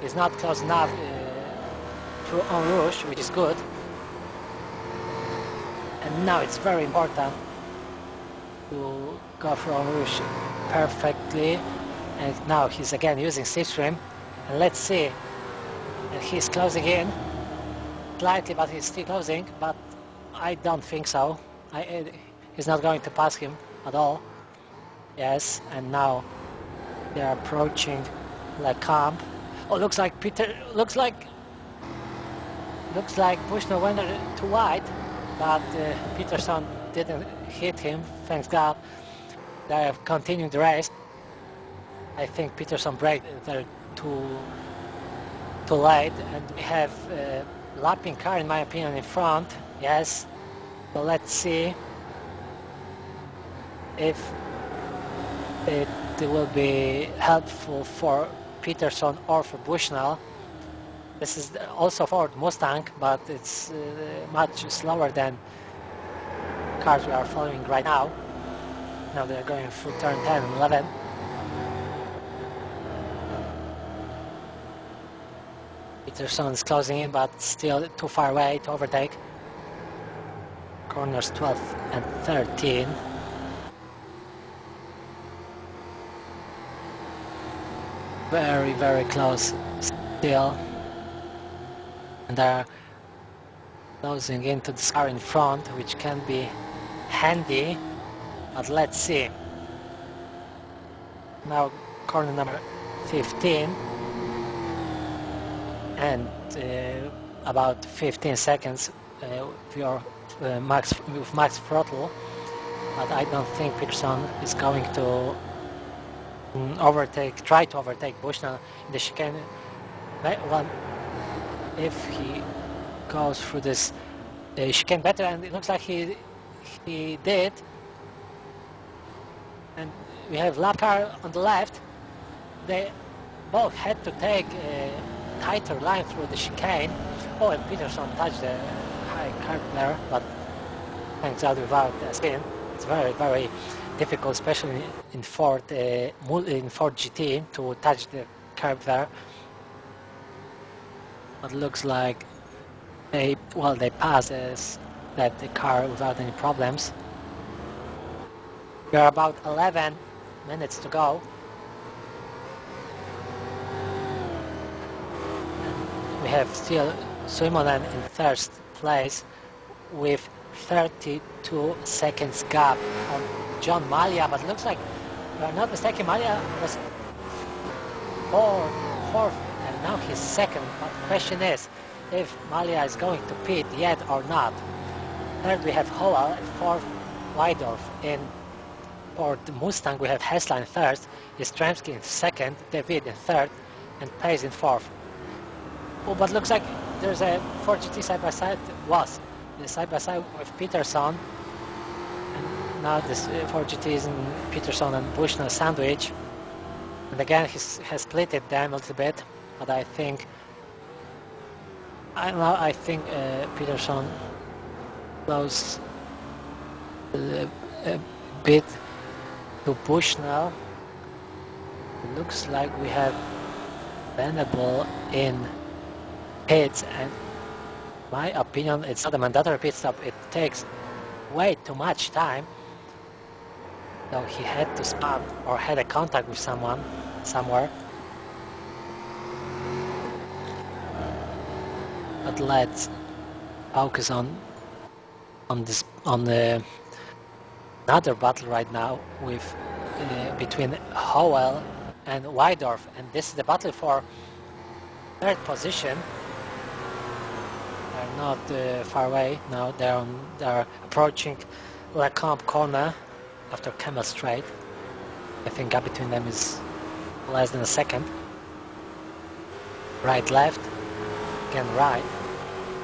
he's not close enough through En Rouge, which is good. And now it's very important to go through En Rouge perfectly. And now he's again using slipstream. And let's see. And he's closing in slightly, but he's still closing. But I don't think so. He's not going to pass him at all. Yes, and now they are approaching Le Camp. Oh, looks like Bushnell went too wide, but Peterson didn't hit him, thanks God. They have continued the race. I think Peterson braked there too late, and we have a lapping car, in my opinion, in front. Yes, so let's see if it will be helpful for Peterson or for Bushnell. This is also Ford Mustang, but it's much slower than cars we are following right now. Now they're going through turn 10 and 11. Peterson is closing in, but still too far away to overtake. Corners 12 and 13. Very, very close still. And they're closing into the car in front, which can be handy, but let's see. Now corner number 15, and about 15 seconds with max throttle, but I don't think Peterson is going to try to overtake Bushnell in the chicane. Well, if he goes through this chicane better, and it looks like he did. And we have lap car on the left. They both had to take a tighter line through the chicane. Oh, and Peterson touched the high curb there, but thanks God without a spin. It's very, very difficult, especially in Ford GT, to touch the curb there. But looks like they passed that car without any problems. We are about 11 minutes to go. And we have still Suimonen in first place with 32 seconds gap on John Malia, but looks like, if I'm not mistaken, Malia was fourth and now he's second, but the question is if Malia is going to pit yet or not. Third we have Howell, and fourth Wydorf. For the Mustang we have Hessler in third, Jastrzębski in second, David in third, and Pace in fourth. Oh, but looks like there's a 4GT side-by-side, was the side-by-side with Peterson, and now this 4GT is in Peterson and Bushnell sandwich, and again he has split it them a little bit, but I think Peterson close a bit to Bushnell. Looks like we have Venable in pits, and my opinion, it's not a mandatory pit stop. It takes way too much time. So he had to stop or had a contact with someone somewhere. But let's focus on the another battle right now with between Howell and Wydorf, and this is the battle for third position. They're not far away now. They're approaching Lacombe corner after Camel Straight. I think gap between them is less than a second. Right, left, again right.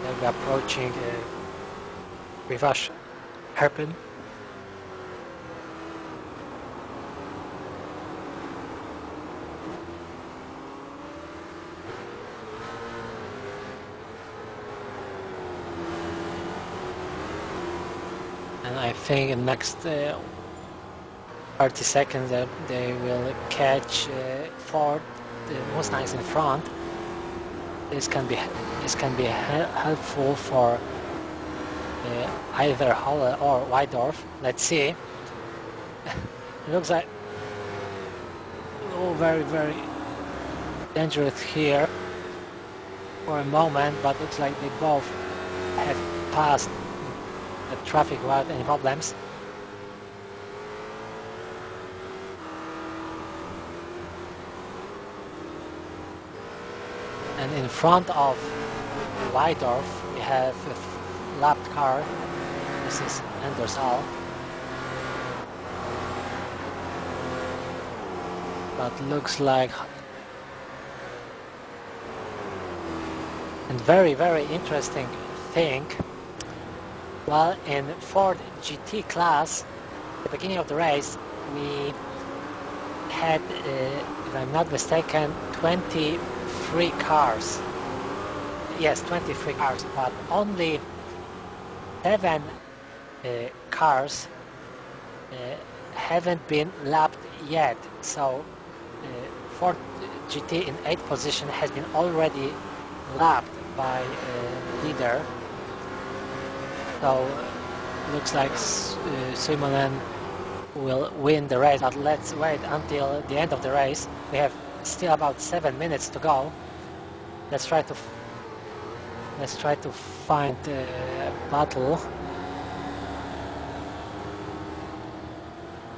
Then we're approaching Rivash Hairpin. And I think in the next 30 seconds they will catch Ford, the Mustangs in front. This can be helpful for either Howell or Wydorf. Let's see. It looks like very dangerous here for a moment, but looks like they both have passed the traffic without any problems. And in front of Wydorf we have a lapped car. This is Anders Hall. But looks like, and very interesting thing, well, in Ford GT class at the beginning of the race we had, if I'm not mistaken, 23 cars. Yes, 23 cars, but only 7 cars haven't been lapped yet. So Ford GT in 8th position has been already lapped by leader. So looks like Simonen will win the race, but let's wait until the end of the race. We have still about 7 minutes to go. Let's try to find a battle.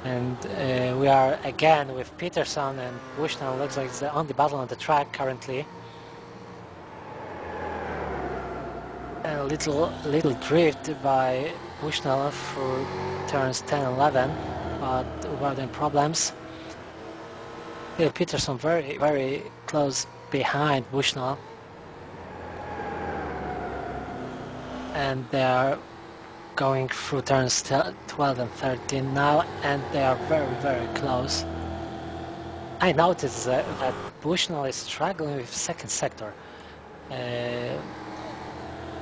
And we are again with Peterson and Bushnell. Looks like it's the only battle on the track currently. A little drift by Bushnell through turns 10 and 11, but without any problems. Peterson very close behind Bushnell, and they are going through turns 12 and 13 now, and they are very close. I noticed that Bushnell is struggling with second sector.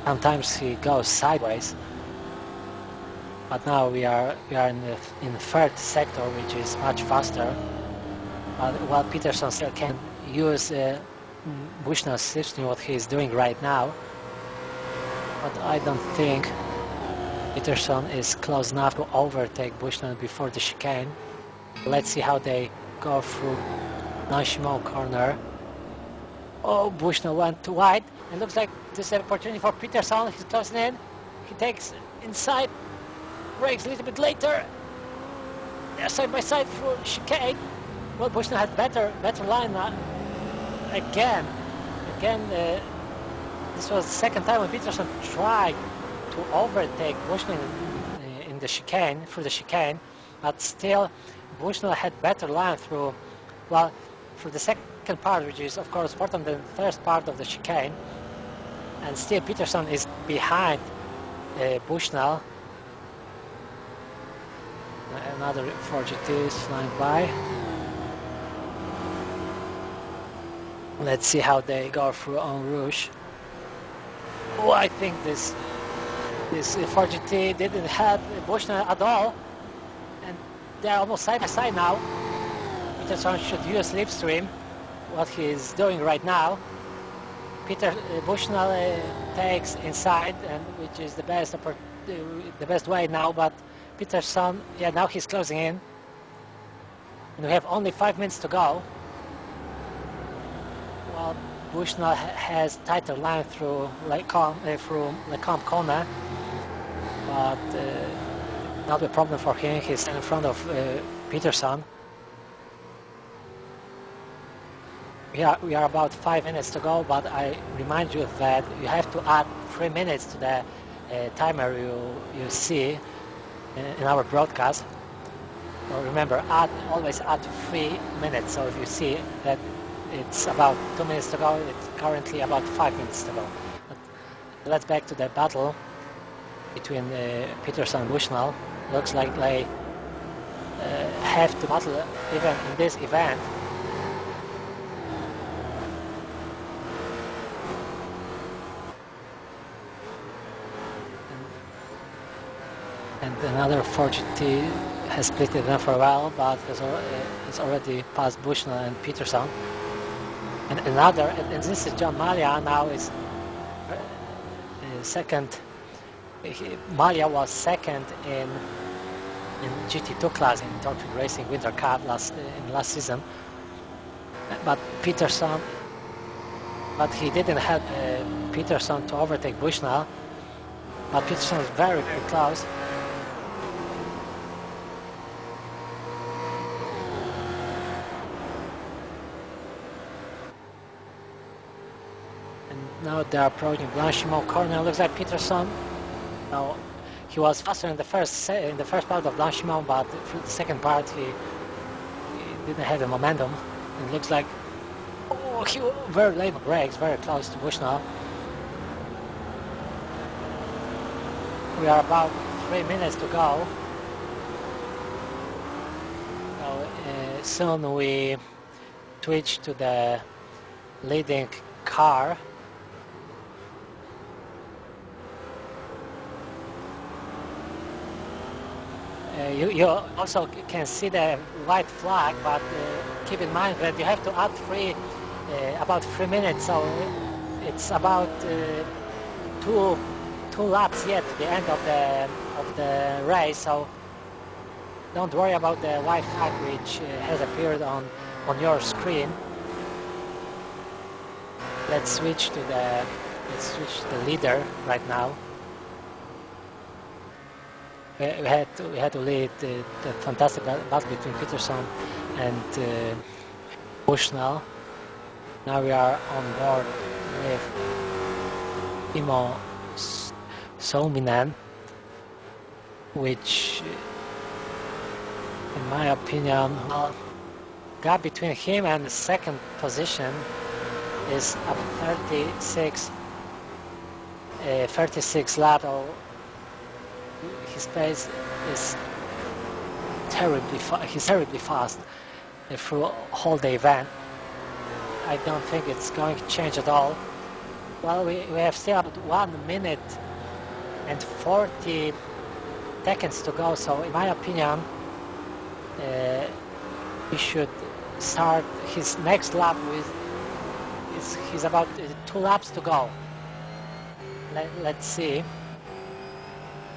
Sometimes he goes sideways, but now we are in third sector, which is much faster. While Peterson still can use Bushnell's system, what he is doing right now, but I don't think Peterson is close enough to overtake Bushnell before the chicane. Let's see how they go through Nashimo corner. Oh, Bushnell went too wide, and looks like this is an opportunity for Peterson. He's closing in. He takes inside, brakes a little bit later. They're side by side through chicane. Well, Bushnell had better line again, this was the second time when Peterson tried to overtake Bushnell in the chicane, through the chicane, but still Bushnell had better line through, well, through the second part, which is of course important than the first part of the chicane, and still Peterson is behind Bushnell. Another 4GT is flying by. Let's see how they go through en rouge. Oh, I think this 4GT didn't have Bushnell at all, and they're almost side by side now. Peterson should use slipstream, what he's doing right now. Bushnell takes inside, and which is the best way now. But Peterson, yeah, now he's closing in, and we have only 5 minutes to go. Well, Bushnell has tighter line through Lecombe corner, but not a problem for him. He's in front of Peterson. We are about 5 minutes to go, but I remind you that you have to add 3 minutes to the timer you see in our broadcast. So remember, always add 3 minutes. So if you see that it's about 2 minutes to go, it's currently about 5 minutes to go. But let's back to the battle between Peterson and Bushnell. Looks like they have to battle even in this event. And another 4GT has split it for a while, but has already passed Bushnell and Peterson. And this is John Malia now is second. Malia was second in GT2 class in Torpedo Racing Winter Cup last season. But Peterson, he didn't have Peterson to overtake Bushnell. But Peterson is very, very close. Now they're approaching Blanchimont corner. Looks like Peterson. Now he was faster in the first part of Blanchimont, but for the second part he didn't have the momentum. It looks like he very late brakes, very close to Bushnell. We are about 3 minutes to go. So, soon we switch to the leading car. You also can see the white flag, but keep in mind that you have to add about 3 minutes, so it's about two laps yet to the end of the race. So don't worry about the white flag which has appeared on your screen. Let's switch to the leader right now. We had to lead the fantastic battle between Peterson and Bushnell. Now we are on board with Timo Suominen, which, in my opinion, gap between him and the second position is up 36 laps. His pace is he's terribly fast through whole the event. I don't think it's going to change at all. Well, we have still about 1 minute and 40 seconds to go, so in my opinion he should start his next lap with he's about 2 laps to go. Let's see.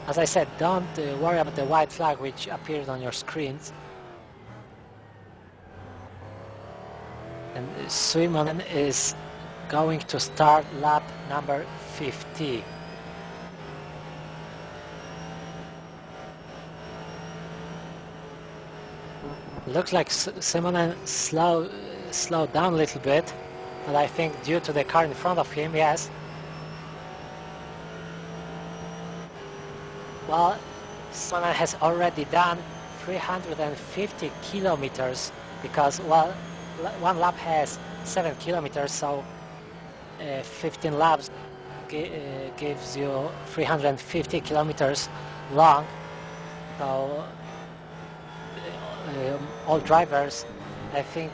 As I said, don't worry about the white flag which appears on your screens. And Suominen is going to start lap number 50. Looks like Suominen slowed down a little bit. but I think due to the car in front of him, yes. Well, Sona has already done 350 kilometers because, well, one lap has 7 kilometers, so 15 laps gives you 350 kilometers long. So all drivers, I think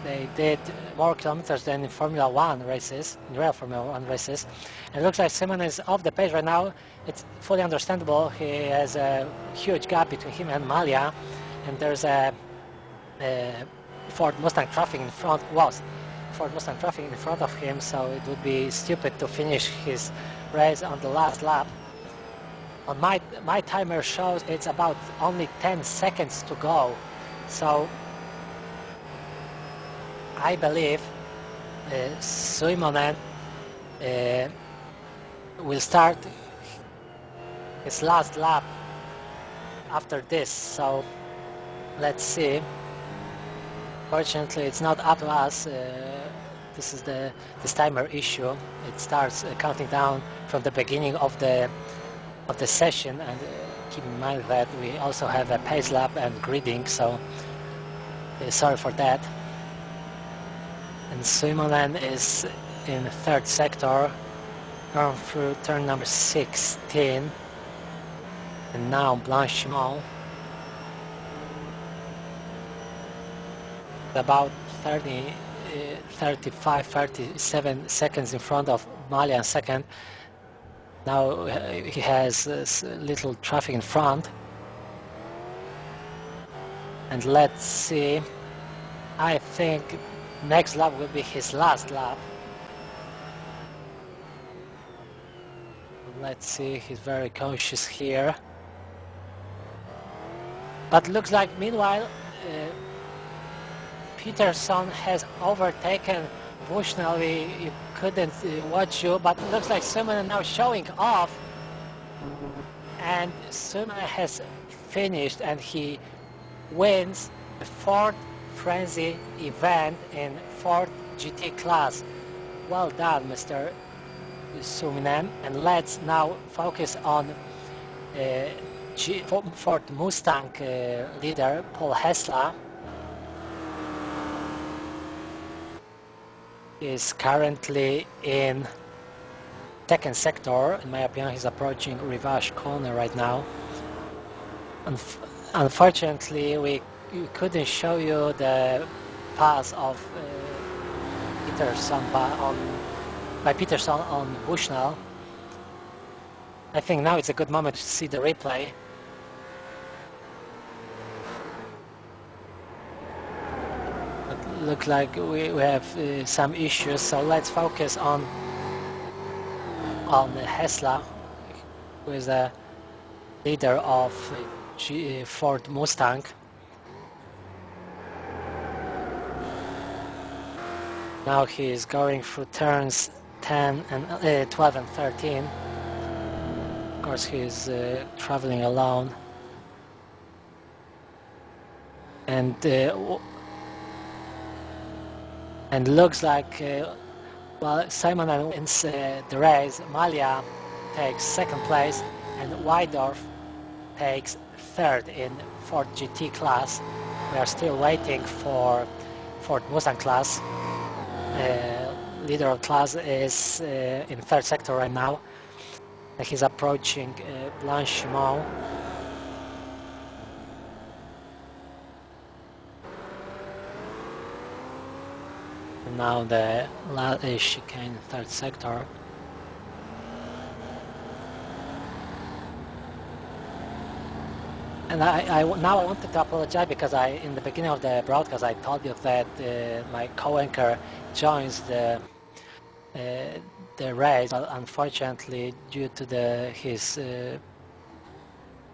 they did more kilometers than in Formula One races, in real Formula One races. And it looks like Simon is off the pace right now. It's fully understandable. He has a huge gap between him and Malia, and there's a Ford Mustang traffic in front. Ford Mustang traffic in front of him, so it would be stupid to finish his race on the last lap. On my timer shows it's about only 10 seconds to go, so I believe Suimonen will start his last lap after this, so let's see. Fortunately, it's not up to us. This is this timer issue. It starts counting down from the beginning of the session, and keep in mind that we also have a pace lap and gridding, so sorry for that. And Suimonen is in the third sector, going through turn number 16, and now Blanchimont, about 35, 37 seconds in front of Malia in second. Now he has little traffic in front. And let's see, I think next lap will be his last lap. Let's see, he's very cautious here. But looks like meanwhile Peterson has overtaken Bushnell. We couldn't watch you, but it looks like Suimonen now showing off, and Suimonen has finished and he wins the Ford Frenzy event in Ford GT class. Well done, Mr. Suimonen, and let's now focus on Ford Mustang leader Paul Hessler. Is currently in second sector. In my opinion, he's approaching Rivage corner right now. Unfortunately, we couldn't show you the pass of Peterson by Peterson on Bushnell. I think now it's a good moment to see the replay. Look like we have some issues, so let's focus on Hessler, who is the leader of Ford Mustang. Now he is going through turns 10 and 12 and 13. Of course, he is traveling alone, and looks like well, Suimonen wins the race. Malia takes second place, and Weidorf takes third in Ford GT class. We are still waiting for Ford Mustang class. Leader of class is in third sector right now. He's approaching Blanchimont. Now the last chicane, third sector. And now I wanted to apologize because in the beginning of the broadcast I told you that my co-anchor joins the race, but unfortunately due to his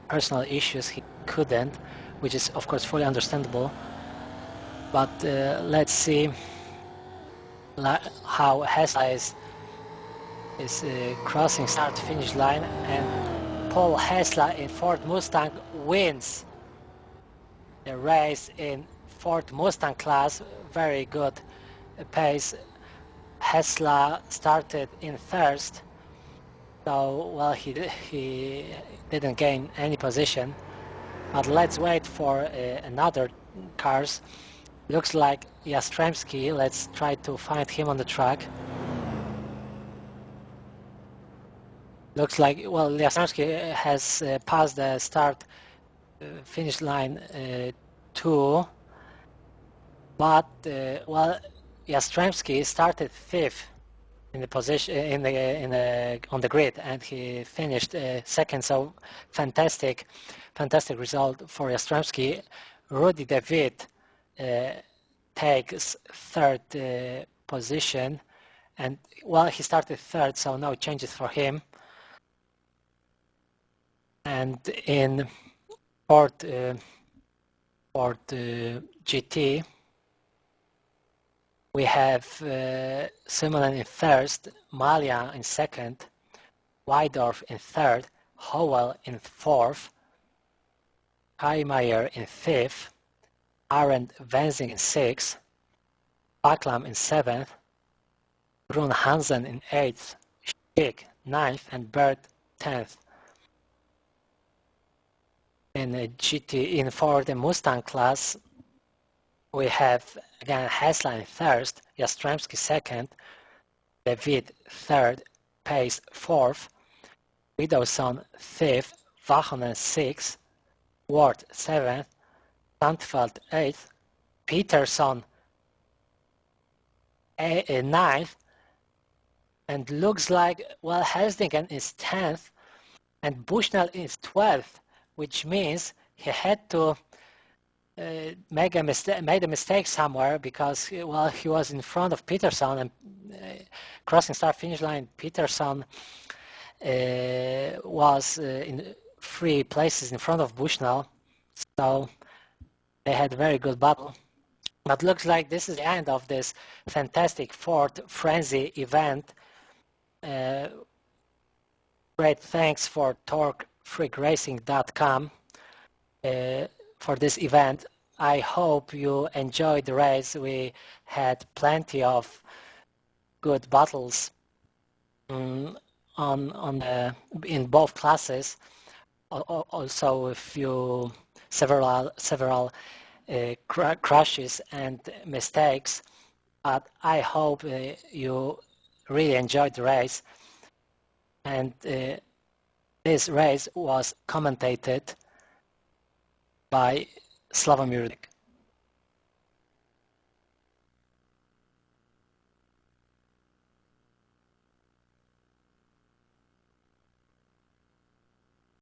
personal issues he couldn't, which is of course fully understandable. But let's see how Hessler is crossing start-finish line, and Paul Hessler in Ford Mustang wins the race in Ford Mustang class. Very good pace, Hessler started in first, so well he didn't gain any position. But let's wait for another cars. Looks like Jastrzębski. Let's try to find him on the track. Looks like, well, Jastrzębski has passed the start finish line too, but well, Jastrzębski started fifth in the position on the grid, and he finished second. So fantastic result for Jastrzębski. Rudy De Witt takes third position, and well, he started third, so no changes for him. And in Ford GT, we have Simonen in first, Malia in second, Weidorf in third, Howell in fourth, Heimeyer in fifth, Arendt Wenzing in sixth, Baklam in seventh, Brun Hansen in eighth, Schick ninth, and Bird 10th. In GT, in Ford and Mustang class, we have again Hessler in first, Jastrzębski second, De Witt third, Pace fourth, Widowson fifth, Vachonen sixth, Ward seventh, Sandfeld eighth, Peterson ninth, and looks like, well, Helsingen is 10th and Bushnell is 12th, which means he had to made a mistake somewhere, because well, he was in front of Peterson, and crossing start finish line, Peterson was in 3 places in front of Bushnell, so they had a very good battle. But looks like this is the end of this fantastic Ford Frenzy event. Great thanks for TorqueFreakRacing.com for this event. I hope you enjoyed the race. We had plenty of good battles in both classes. Also a few several crashes and mistakes. But I hope you really enjoyed the race. And this race was commentated by Slavomir.